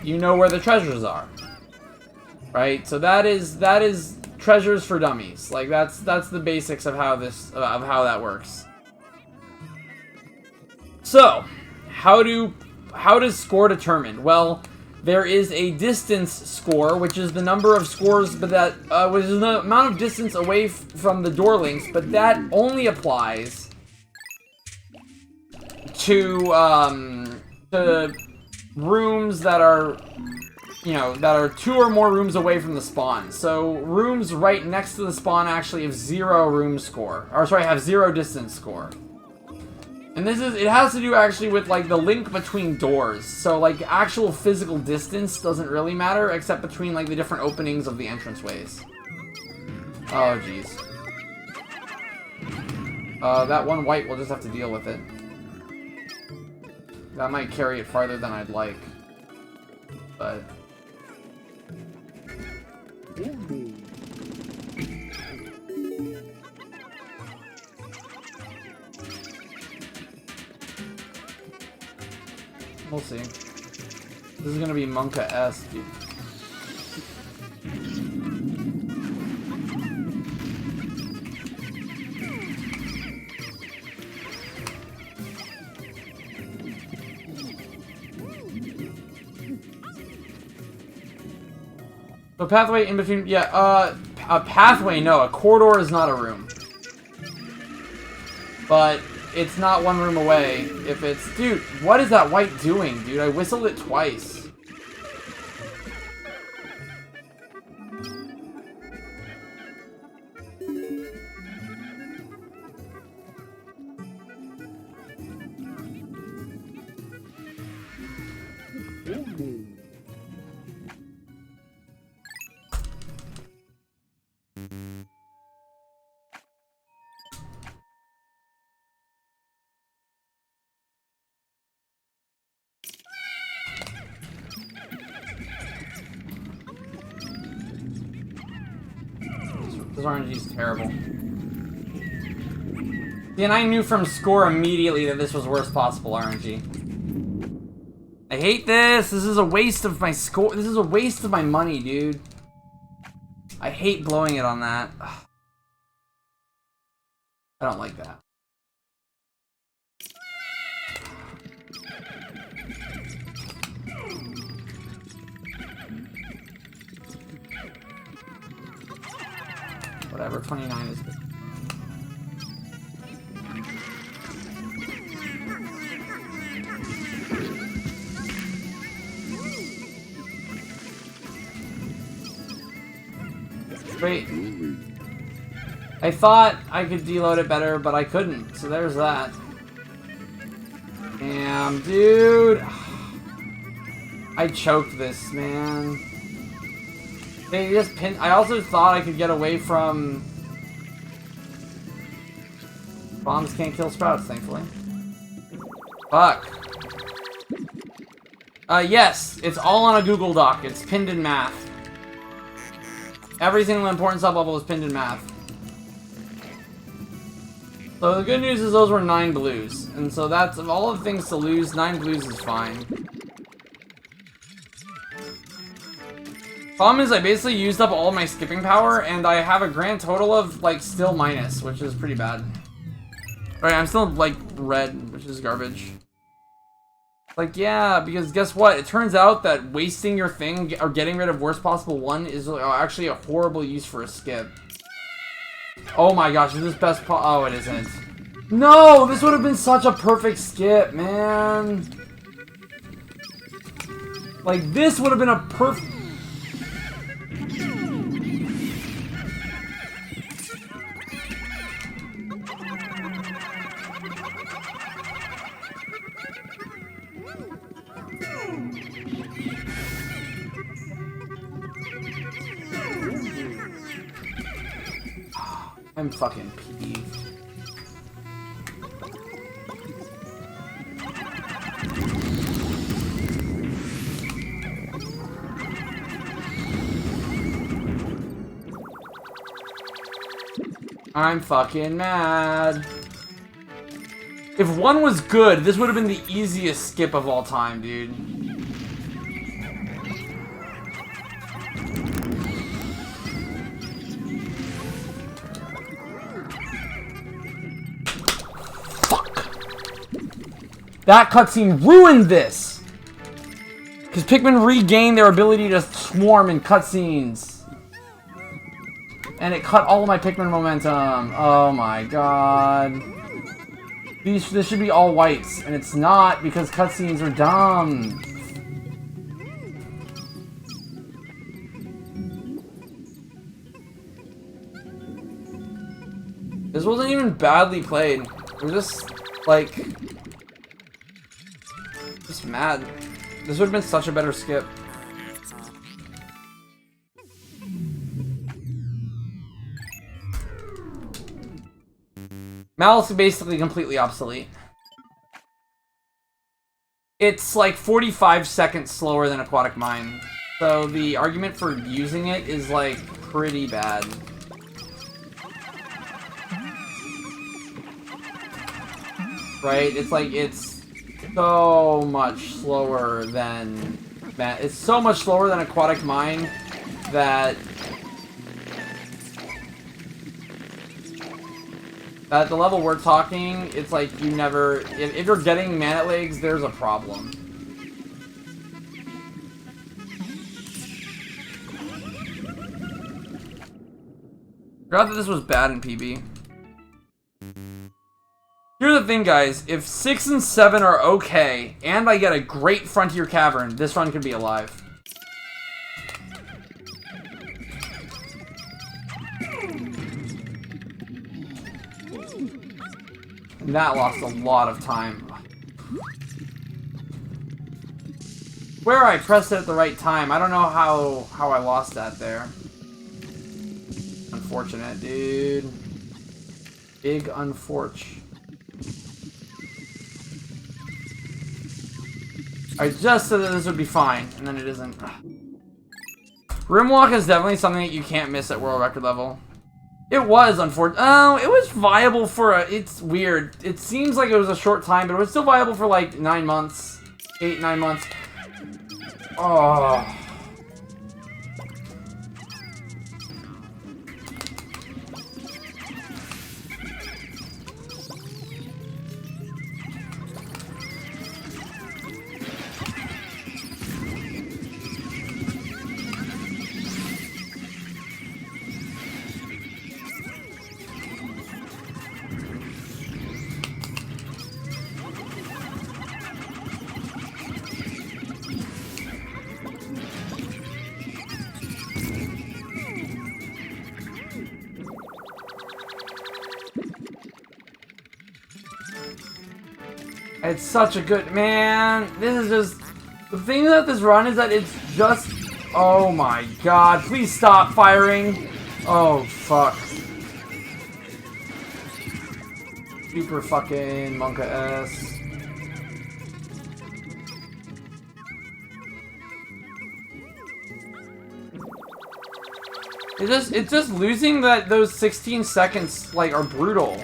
you know where the treasures are. Right? So that is treasures for dummies. Like that's the basics of how that works. So, how does score determined? Well, there is a distance score, which is the number of scores, but that which is the amount of distance away from the door links, but that only applies to rooms that are, you know, that are 2 or more rooms away from the spawn. So rooms right next to the spawn actually have 0 room score, or sorry, have 0 distance score. And it has to do actually with like the link between doors. So like actual physical distance doesn't really matter except between like the different openings of the entranceways. Oh jeez. That one white, we'll just have to deal with it. That might carry it farther than I'd like. But... we'll see. This is gonna be Monka-esque, dude. A pathway in between, yeah, a pathway, no, a corridor is not a room. But it's not 1 room away if it's... Dude, what is that white doing, dude? I whistled it twice. This RNG is terrible. See, and I knew from score immediately that this was worst possible RNG. I hate this! This is a waste of my score. This is a waste of my money, dude. I hate blowing it on that. Ugh. I don't like that. whatever, 29 is good. Wait. I thought I could deload it better, but I couldn't, so there's that. Damn, dude. I choked this, man. They just pinned. I also thought I could get away from... Bombs can't kill sprouts, thankfully. Fuck. Yes, it's all on a Google Doc. It's pinned in math. Every single important sub-level is pinned in math. So the good news is those were 9 blues. And so that's, of all the things to lose, 9 blues is fine. Problem is I basically used up all my skipping power, and I have a grand total of, like, still minus, which is pretty bad. Alright, I'm still, like, red, which is garbage. Like, yeah, because guess what? It turns out that wasting your thing, or getting rid of worst possible one, is actually a horrible use for a skip. Oh my gosh, is this best oh, it isn't. No! This would have been such a perfect skip, man! Like, this would have been a perfect... I'm fucking peeved. I'm fucking mad. If one was good, this would have been the easiest skip of all time, dude. That cutscene ruined this! Because Pikmin regained their ability to swarm in cutscenes. And it cut all of my Pikmin momentum. Oh my god. This should be all whites, and it's not because cutscenes are dumb. This wasn't even badly played. It was just, like... just mad. This would have been such a better skip. Malice is basically completely obsolete. It's like 45 seconds slower than Aquatic Mine. So the argument for using it is like pretty bad. Right? It's like it's so much slower than that. It's so much slower than Aquatic Mine that at the level we're talking, it's like you never... If you're getting Manet Legs, there's a problem. Forgot that this was bad in PB. Here's the thing, guys. If 6 and 7 are okay, and I get a great Frontier Cavern, this run could be alive. And that lost a lot of time. Where I pressed it at the right time. I don't know how I lost that there. Unfortunate, dude. Big unfortunate. I just said that this would be fine, and then it isn't. Rimwalk is definitely something that you can't miss at world record level. It was unfortunate. Oh, it was viable for a... It's weird. It seems like it was a short time, but it was still viable for like 9 months. 8, 9 months. Oh. It's such a good... Man, this is just... The thing about this run is that it's just... Oh my god, please stop firing. Oh, fuck. Super fucking Monka-S. It's just losing those 16 seconds, like, are brutal.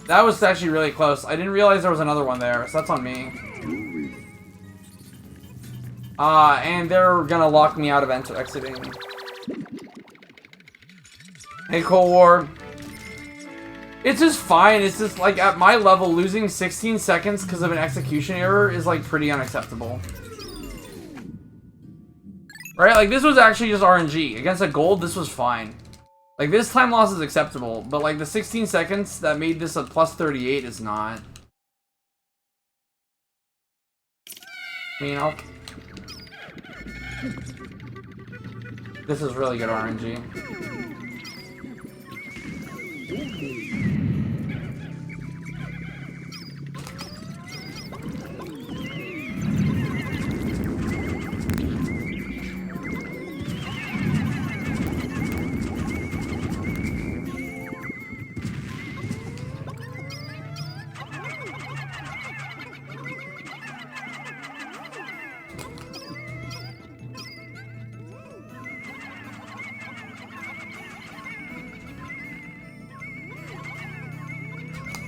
That was actually really close. I didn't realize there was another one there, so that's on me. And they're gonna lock me out of exiting. Hey, Cold War. It's just fine. It's just, like, at my level, losing 16 seconds because of an execution error is, like, pretty unacceptable. Right? Like, this was actually just RNG. Against a gold, this was fine. Like, this time loss is acceptable, but, like, the 16 seconds that made this a plus 38 is not. I mean, This is really good RNG.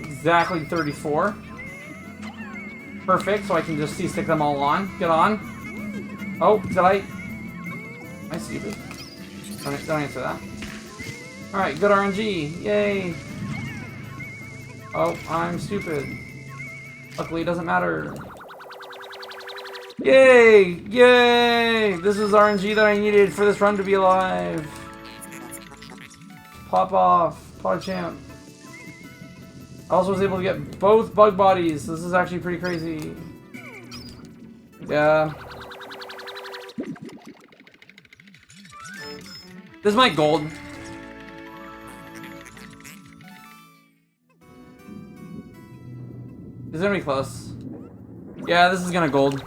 Exactly 34. Perfect, so I can just stick them all on. Get on. Oh, did I? Am I stupid? Don't answer that. Alright, good RNG. Yay. Oh, I'm stupid. Luckily, it doesn't matter. Yay! Yay! This is RNG that I needed for this run to be alive. Pop off. PogChamp. I also was able to get both bug bodies. This is actually pretty crazy. Yeah. This might gold. This is gonna be close. Yeah, this is gonna gold.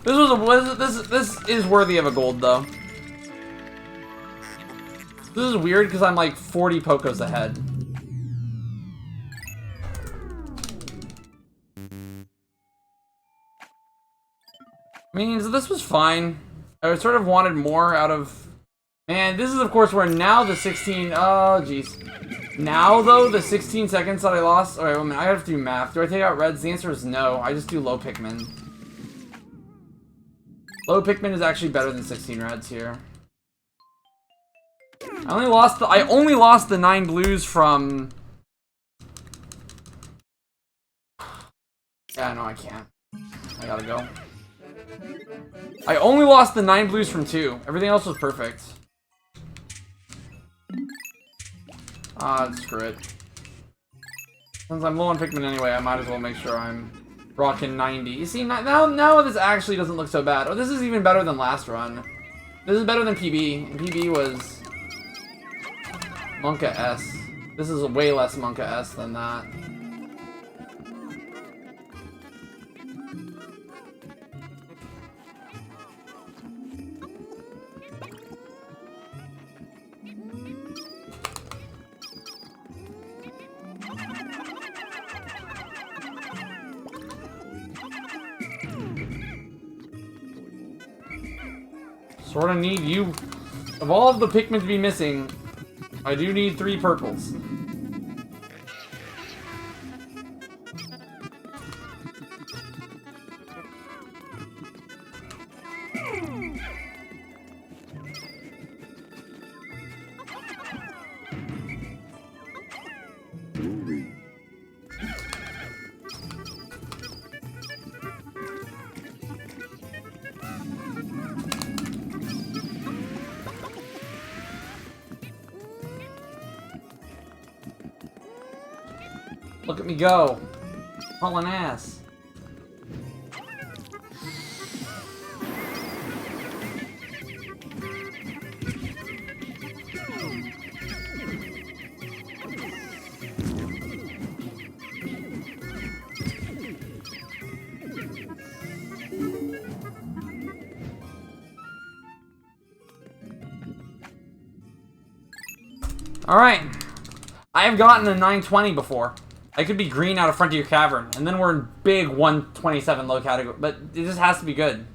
This is worthy of a gold though. This is weird because I'm like 40 Pokos ahead. I mean, this was fine. I sort of wanted more out of... Man, this is of course where now the 16... Oh, jeez. Now, though, the 16 seconds that I lost... Alright, wait a minute, I have to do math. Do I take out reds? The answer is no. I just do low Pikmin. Low Pikmin is actually better than 16 reds here. I only lost the 9 blues from... Yeah, no, I can't. I gotta go. I only lost the 9 blues from 2. Everything else was perfect. Screw it. Since I'm low on Pikmin anyway, I might as well make sure I'm rocking 90. You see, now this actually doesn't look so bad. Oh, this is even better than last run. This is better than PB. And PB was... Monka-S. This is way less Monka-S than that. Sort of need you. Of all of the Pikmin to be missing, I do need 3 purples. Look at me go. Hauling ass. Alright. I have gotten a 920 before. I could be green out of Frontier Cavern, and then we're in big 127 low category, but it just has to be good.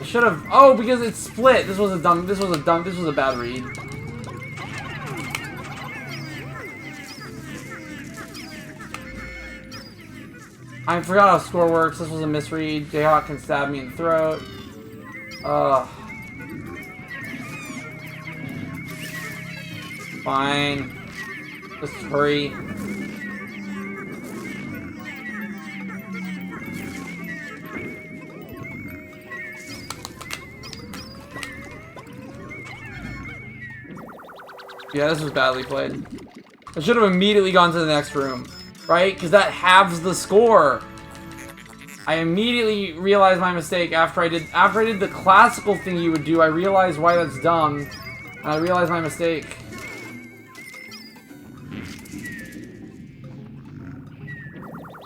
Should have. Oh, because it's split. This was a bad read. I forgot how score works. This was a misread. Jayhawk can stab me in the throat. Fine. Just hurry. Yeah, this was badly played. I should have immediately gone to the next room, right? Because that halves the score. I immediately realized my mistake after I did the classical thing you would do. I realized why that's dumb, and I realized my mistake.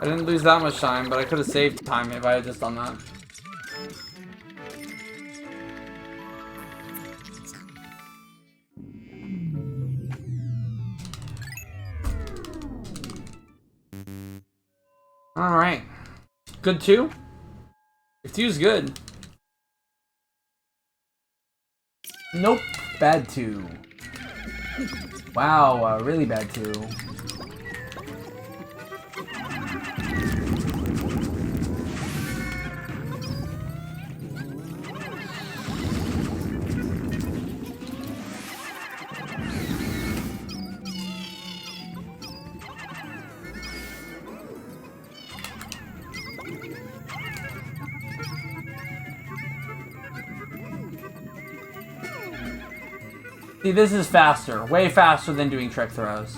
I didn't lose that much time, but I could have saved time if I had just done that. Alright. Good 2? If 2's good. Nope. Bad 2. Wow, really bad 2. See, this is faster. Way faster than doing trick throws.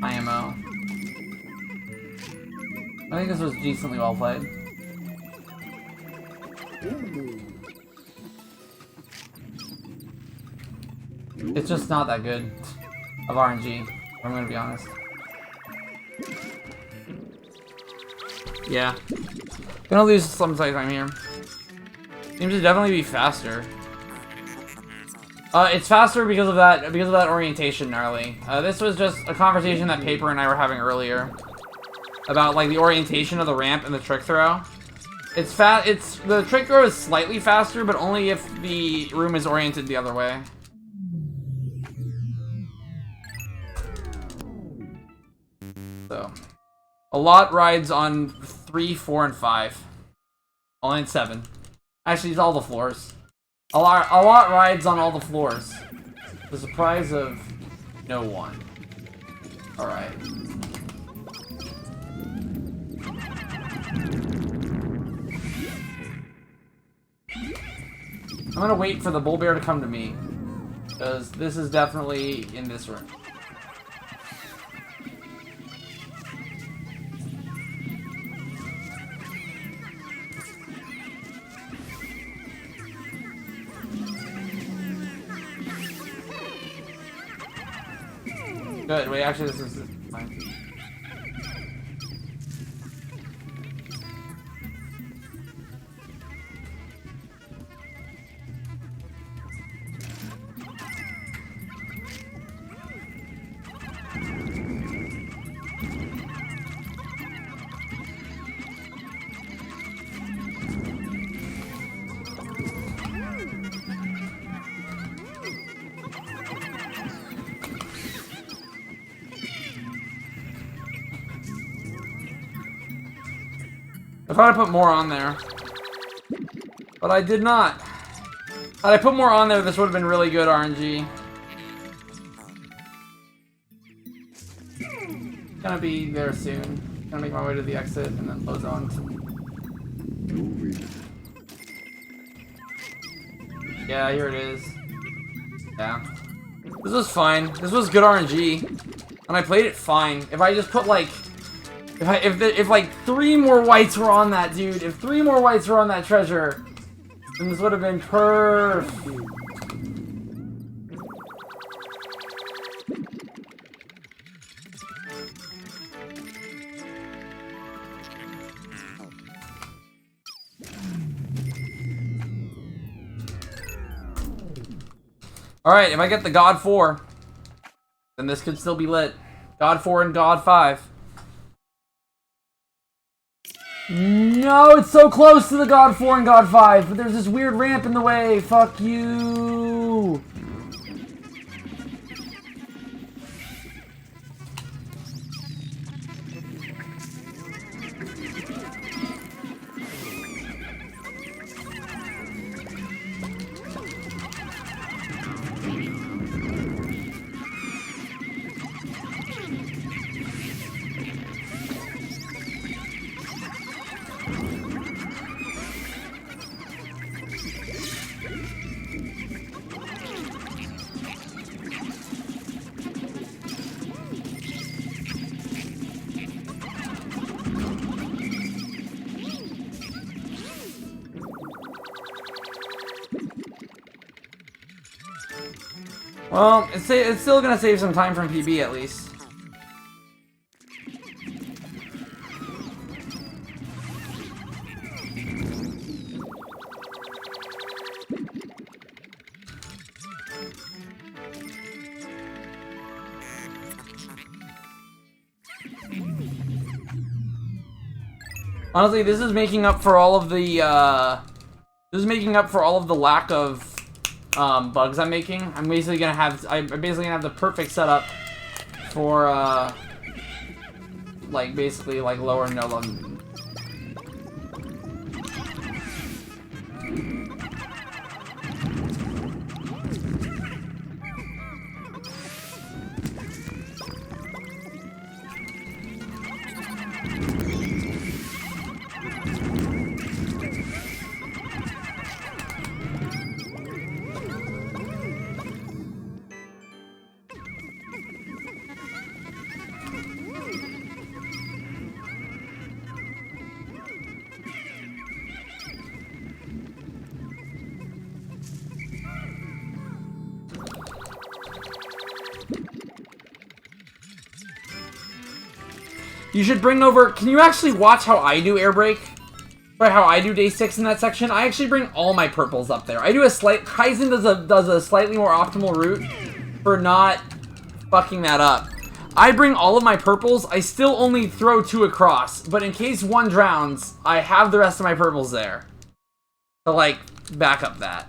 IMO. I think this was decently well played. It's just not that good of RNG, I'm gonna be honest. Yeah. Gonna lose some time here. Seems to definitely be faster. It's faster because of that orientation, gnarly. This was just a conversation that Paper and I were having earlier about like the orientation of the ramp and the trick throw. The trick throw is slightly faster, but only if the room is oriented the other way. So, a lot rides on 3, 4, and 5. Only on 7. Actually, it's all the floors. A lot rides on all the floors. The surprise of no one. Alright. I'm gonna wait for the bull bear to come to me. Because this is definitely in this room. Good. Wait, actually, this is fine. I thought I put more on there, but I did not. Had I put more on there, this would have been really good RNG. Gonna be there soon. Gonna make my way to the exit and then low zone. Yeah, here it is. Yeah. This was fine. This was good RNG. And I played it fine. If I just put like... If like 3 more whites were on that, dude. If 3 more whites were on that treasure, then this would have been perfect. Alright, if I get the God 4, then this could still be lit. God 4 and God 5. No, it's so close to the God 4 and God 5, but there's this weird ramp in the way. Fuck you. Well, it's still gonna save some time from PB at least. Honestly, this is making up for all of the lack of bugs I'm making. I'm basically gonna have the perfect setup for like basically like lower no low. You should bring over... Can you actually watch how I do air brake? Right, how I do day 6 in that section? I actually bring all my purples up there. I do a slight... Kaizen does a slightly more optimal route for not fucking that up. I bring all of my purples. I still only throw 2 across. But in case one drowns, I have the rest of my purples there. To, like, back up that.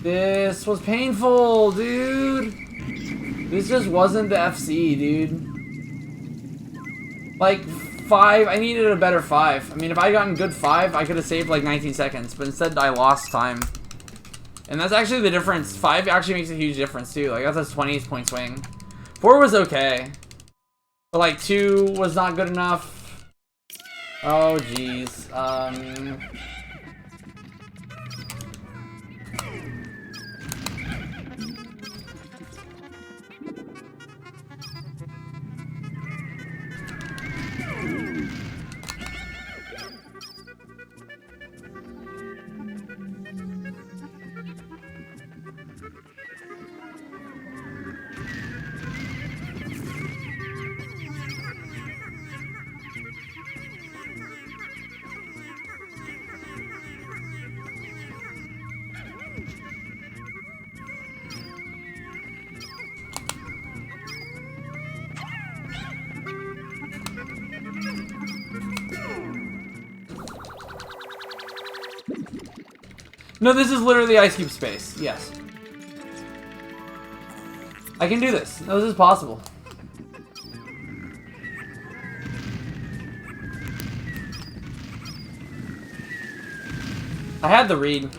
This was painful, dude. This just wasn't the FC, dude. Like, 5, I needed a better 5. I mean, if I had gotten good 5, I could have saved like 19 seconds, but instead I lost time. And that's actually the difference. 5 actually makes a huge difference, too. Like, that's a 20-point swing. 4 was okay. But, like, 2 was not good enough. Oh, jeez. No, this is literally Ice Cube space. Yes. I can do this. No, this is possible. I had the read.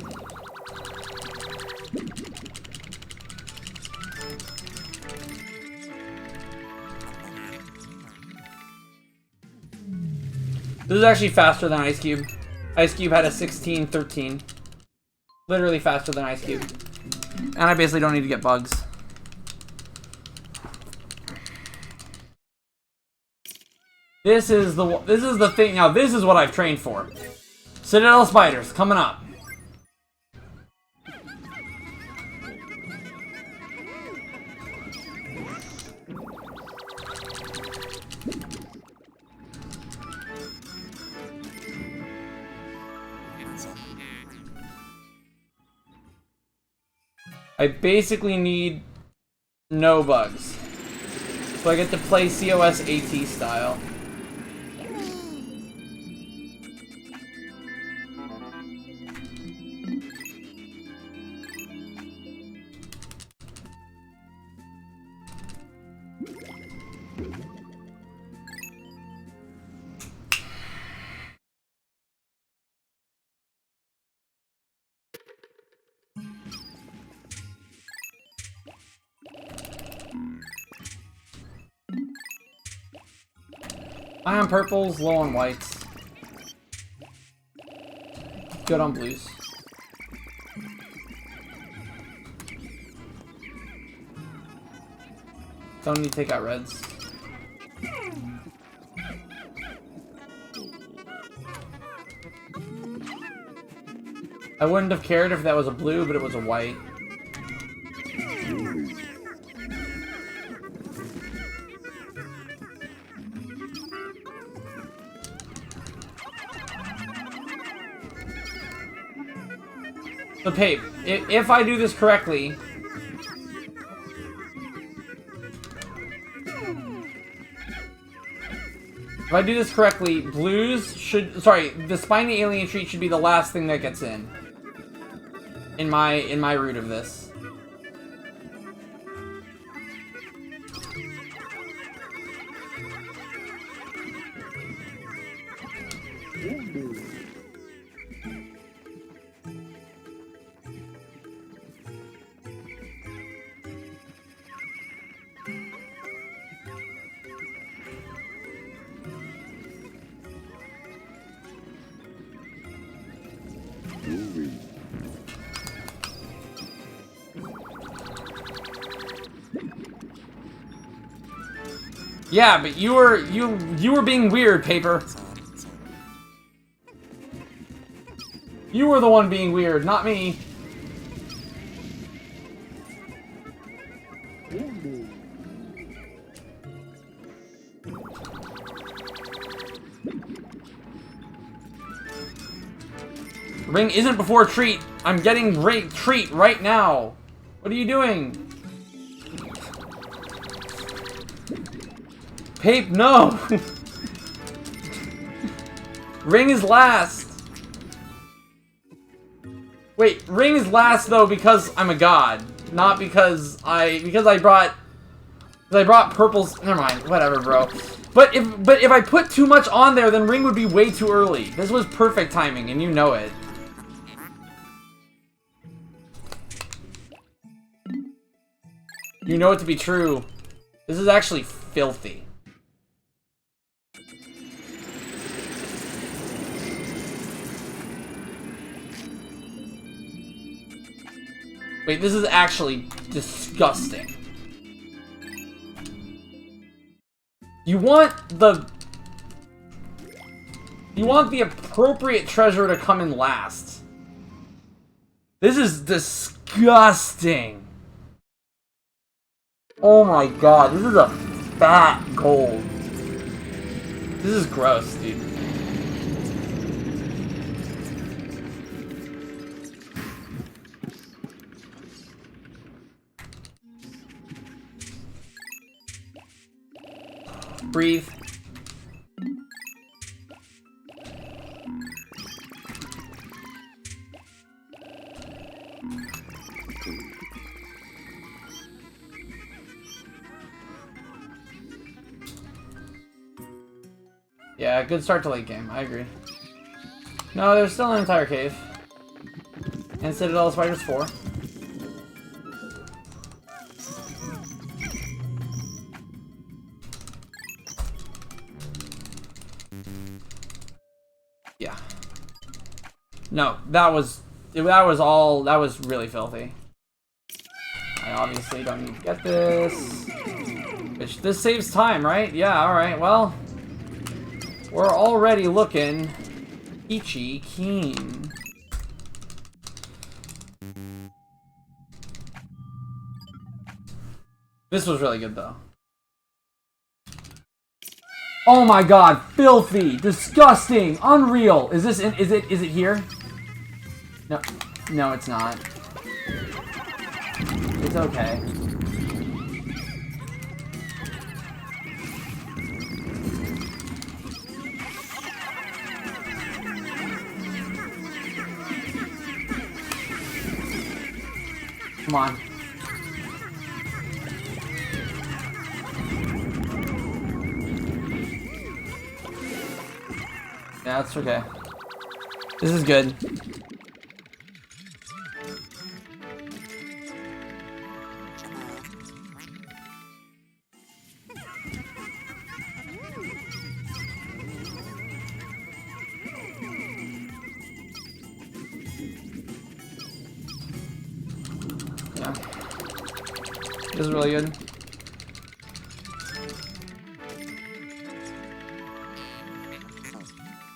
This is actually faster than Ice Cube. Ice Cube had a 1613. Literally faster than Ice Cube. And I basically don't need to get bugs. This is the thing. Now this is what I've trained for. Citadel spiders coming up. I basically need no bugs. So I get to play COS AT style. High on purples, low on whites. Good on blues. Don't need to take out reds. I wouldn't have cared if that was a blue, but it was a white. So, Pape, if I do this correctly... If I do this correctly, blues should... Sorry, the spiny alien treat should be the last thing that gets in. In my route of this. Yeah, but you were being weird, Paper. You were the one being weird, not me. Ring isn't before treat. I'm getting treat right now. What are you doing? Pape, no! Ring is last. Wait, ring is last though because I'm a god, not because I brought purples. Never mind, whatever, bro. But if I put too much on there, then ring would be way too early. This was perfect timing, and you know it. You know it to be true. This is actually filthy. Wait, this is actually disgusting. You want the appropriate treasure to come in last. This is disgusting. Oh my god, this is a fat gold. This is gross, dude. Breathe. Yeah, good start to late game. I agree. No, there's still an entire cave. And Citadel Spiders 4. Yeah. No, that was really filthy. I obviously don't need to get this. Which, this saves time, right? Yeah, alright, well. We're already looking peachy keen. This was really good, though. Oh my god, filthy, disgusting, unreal. Is this in, is it here? No, no, it's not. It's okay. Come on. Yeah, that's okay. This is good. Yeah. This is really good.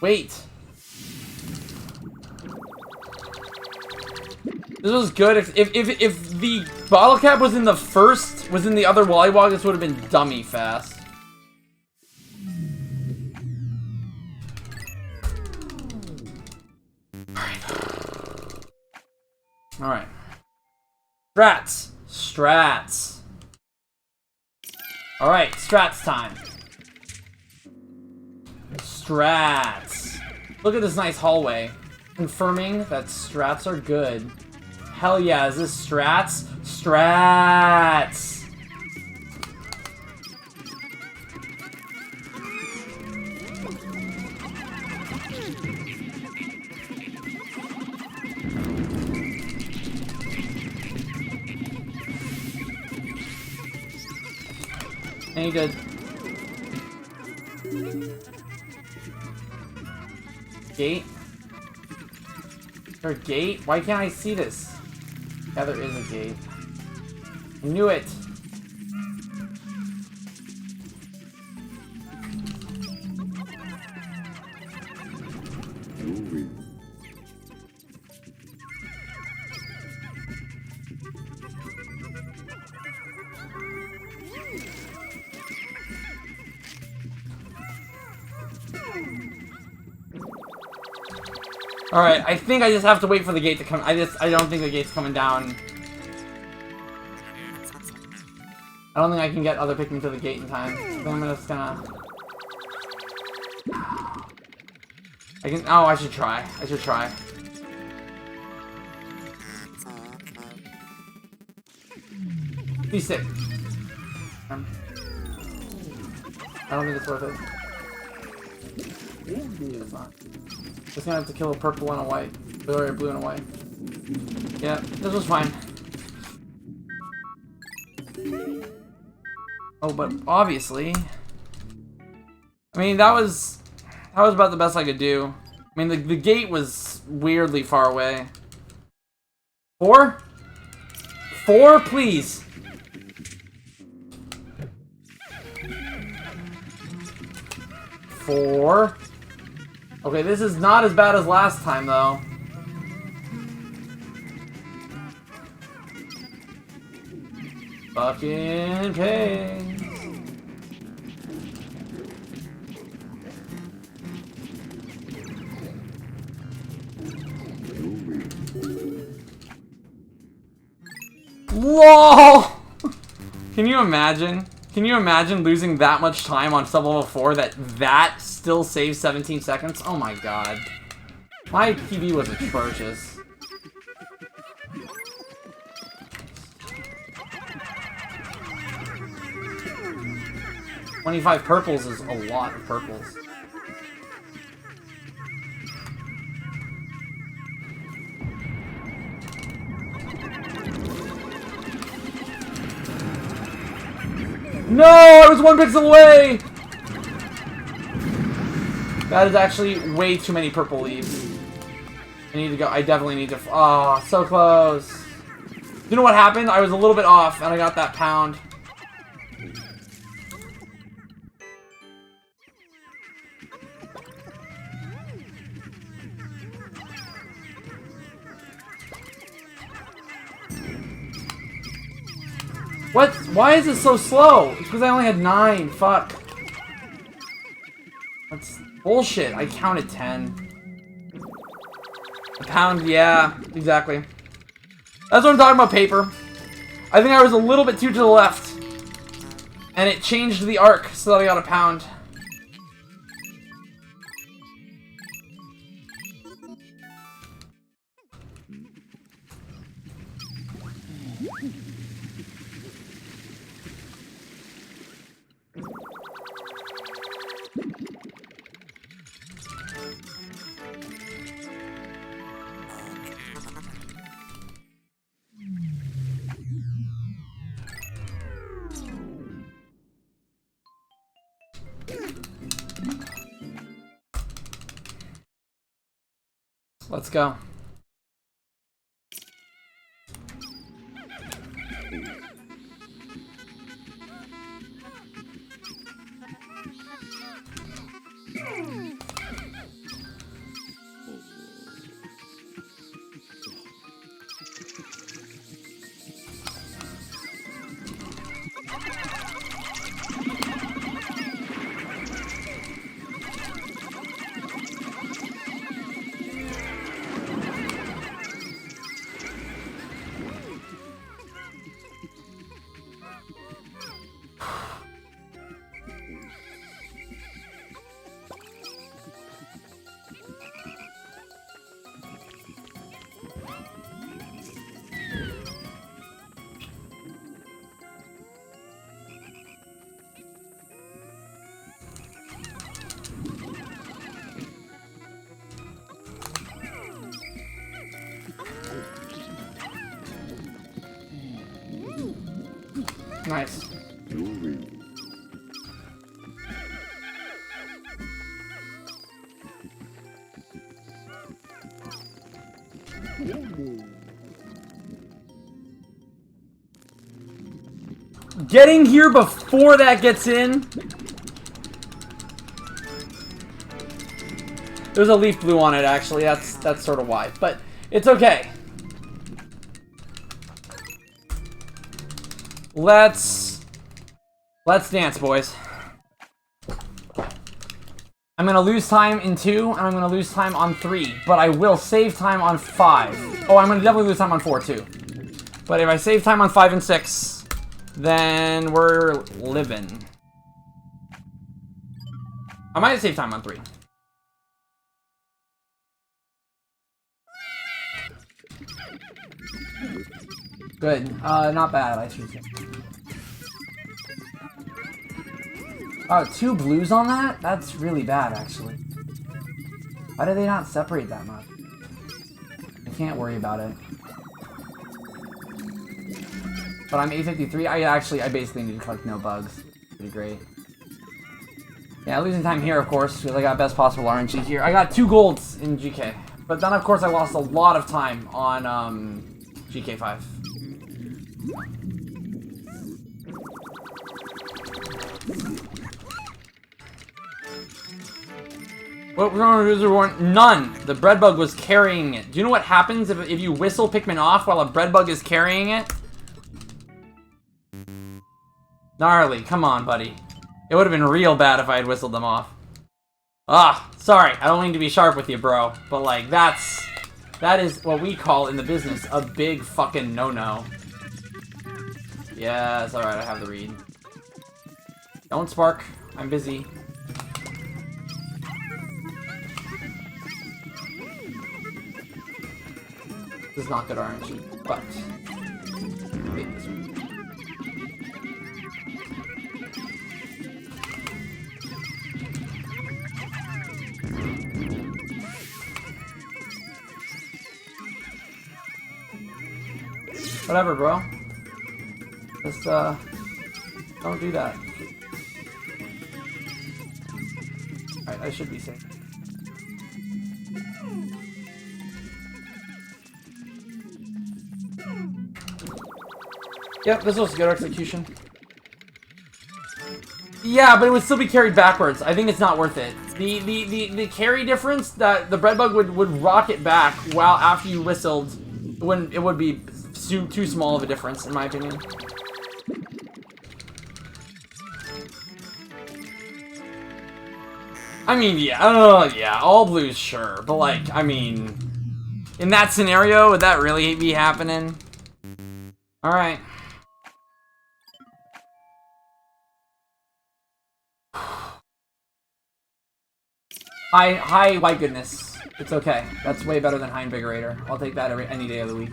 Wait. This was good. If the bottle cap was in the first, was in the other Wollywog, this would have been dummy fast. Alright. Strats. Strats. Alright, strats time. Strats. Look at this nice hallway. Confirming that strats are good. Hell yeah, is this strats? Strats! Ain't good. Gate? Is there a gate? Why can't I see this? Yeah, there is a gate. I knew it! Alright, I think I just have to wait for the gate to come. I don't think the gate's coming down. I don't think I can get other Pikmin to the gate in time. So I'm just gonna... Oh, I should try. I should try. Be sick. I don't think it's worth it. It's not. Just gonna have to kill a purple and a white. Or a blue and a white. Yeah, this was fine. Oh, but obviously... I mean, that was about the best I could do. I mean, the gate was weirdly far away. 4? 4, please! Four. Okay, this is not as bad as last time, though. Fucking pain. LOL! Can you imagine? Can you imagine losing that much time on sub-level 4 that still saves 17 seconds? Oh my god. My PB was atrocious. $25 purples is a lot of purples. No! I was 1 pixel away! That is actually way too many purple leaves. I need to go. I definitely need to... Oh, so close. You know what happened? I was a little bit off, and I got that pound. What? Why is it so slow? It's because I only had 9. Fuck. That's bullshit. I counted 10. A pound, yeah, exactly. That's what I'm talking about, paper. I think I was a little bit too to the left. And it changed the arc so that I got a pound. Let's go. Nice. Getting here before that gets in. There's a leaf blue on it, actually. That's sort of why, but it's okay. Let's dance, boys. I'm gonna lose time in 2, and I'm gonna lose time on 3, but I will save time on 5. Oh, I'm gonna definitely lose time on 4 too. But if I save time on 5 and 6, then we're living. I might save time on 3. Good. Not bad, I should say. Oh, 2 blues on that? That's really bad, actually. Why did they not separate that much? I can't worry about it. But I'm 853. I basically need to collect no bugs. Pretty great. Yeah, losing time here, of course, because I got best possible RNG here. I got 2 golds in GK. But then, of course, I lost a lot of time on GK5. What we're going to do is warn none. The bread bug was carrying it. Do you know what happens if you whistle Pikmin off while a bread bug is carrying it? Gnarly, come on, buddy. It would have been real bad if I had whistled them off. Ah, sorry. I don't mean to be sharp with you, bro. But, like, that is what we call in the business a big fucking no-no. Yeah, it's alright. I have the read. Don't spark. I'm busy. This is not good RNG, but... wait, this one. Whatever, bro. Just, don't do that. Alright, I should be safe. Yep, this was good execution. Yeah, but it would still be carried backwards. I think it's not worth it. The carry difference that the bread bug would rocket back while after you whistled, when it would be too small of a difference, in my opinion. I mean, yeah, yeah, all blues, sure, but like, I mean, in that scenario, would that really be happening? All right. High white goodness. It's okay. That's way better than high invigorator. I'll take that any day of the week.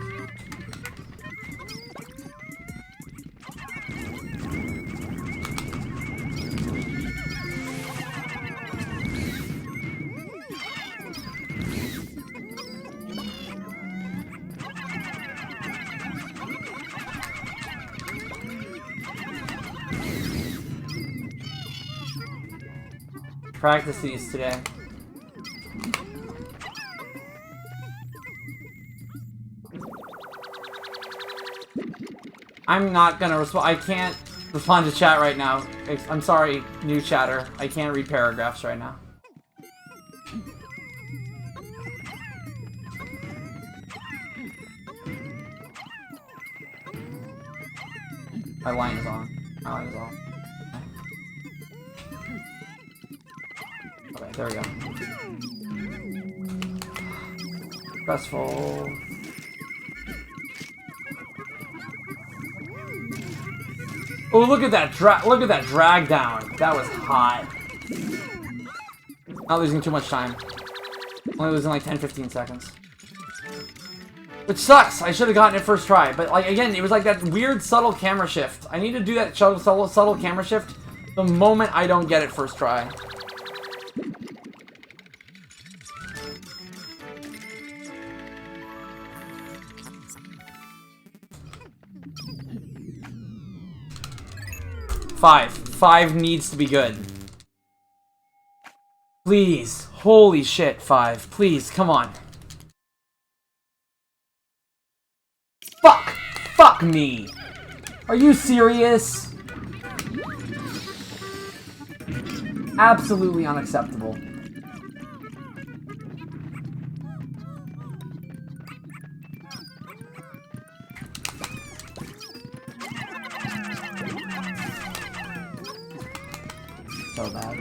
Practice these today. I'm not gonna respond. I can't respond to chat right now. I'm sorry, new chatter. I can't read paragraphs right now. My line is on. My line is on. Okay, there we go. Stressful. Oh, look at that drag down. That was hot. Not losing too much time. Only losing like 10-15 seconds. Which sucks. I should have gotten it first try. But like again, it was like that weird subtle camera shift. I need to do that subtle camera shift the moment I don't get it first try. Five needs to be good. Please. Holy shit, 5. Please, come on. Fuck! Fuck me! Are you serious? Absolutely unacceptable. So bad.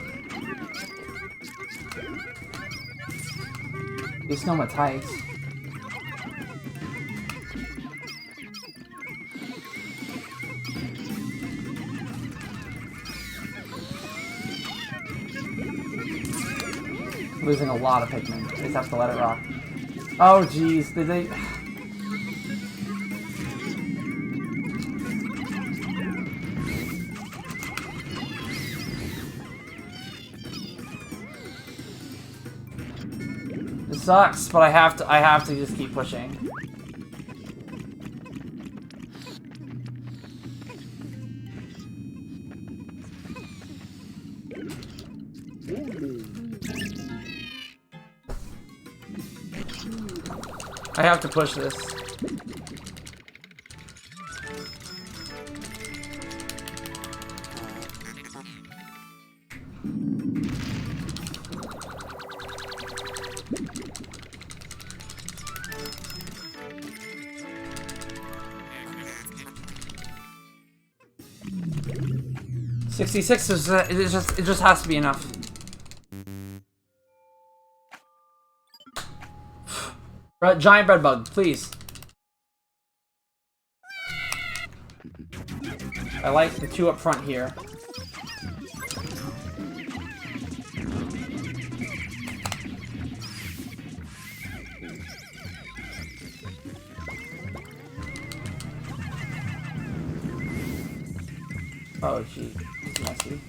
These know my tights. Losing a lot of Pikmin. They just have to let it rock. Oh jeez, did they... It sucks, but I have to just keep pushing. I have to push this. $66 is it just has to be enough. Giant bread bug, please. I like the 2 up front here. Oh gee, it's messy.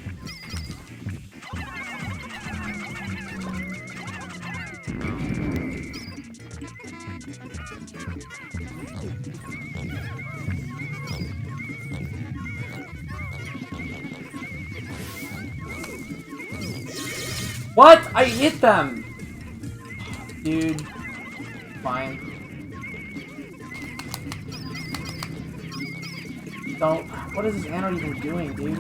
What? I hit them! Dude. Fine. Don't. What is this anode even doing, dude?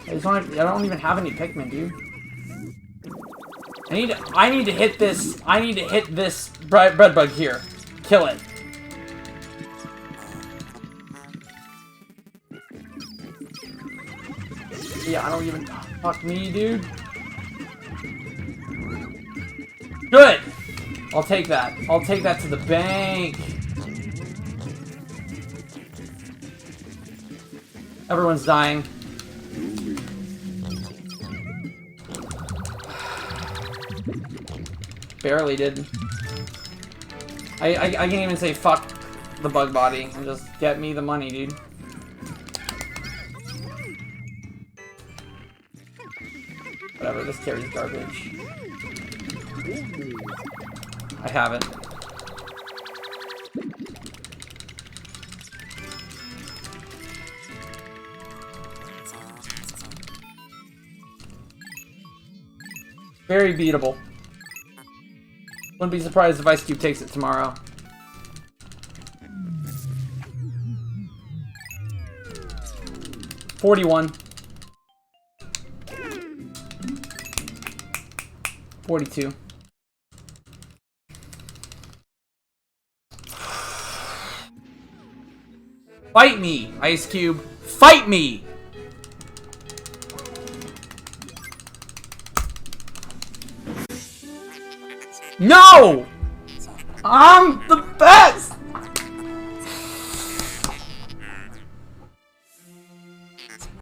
I don't even have any Pikmin, dude. I need to hit this. I need to hit this bread bug here. Kill it. Yeah, I don't even. Fuck me, dude. Good! I'll take that. I'll take that to the bank. Everyone's dying. Barely did. I can't even say fuck the bug body and just get me the money, dude. Whatever, this carries garbage. I haven't. Very beatable. Wouldn't be surprised if Ice Cube takes it tomorrow. $41. 42. Fight me, Ice Cube. Fight me! No! I'm the best!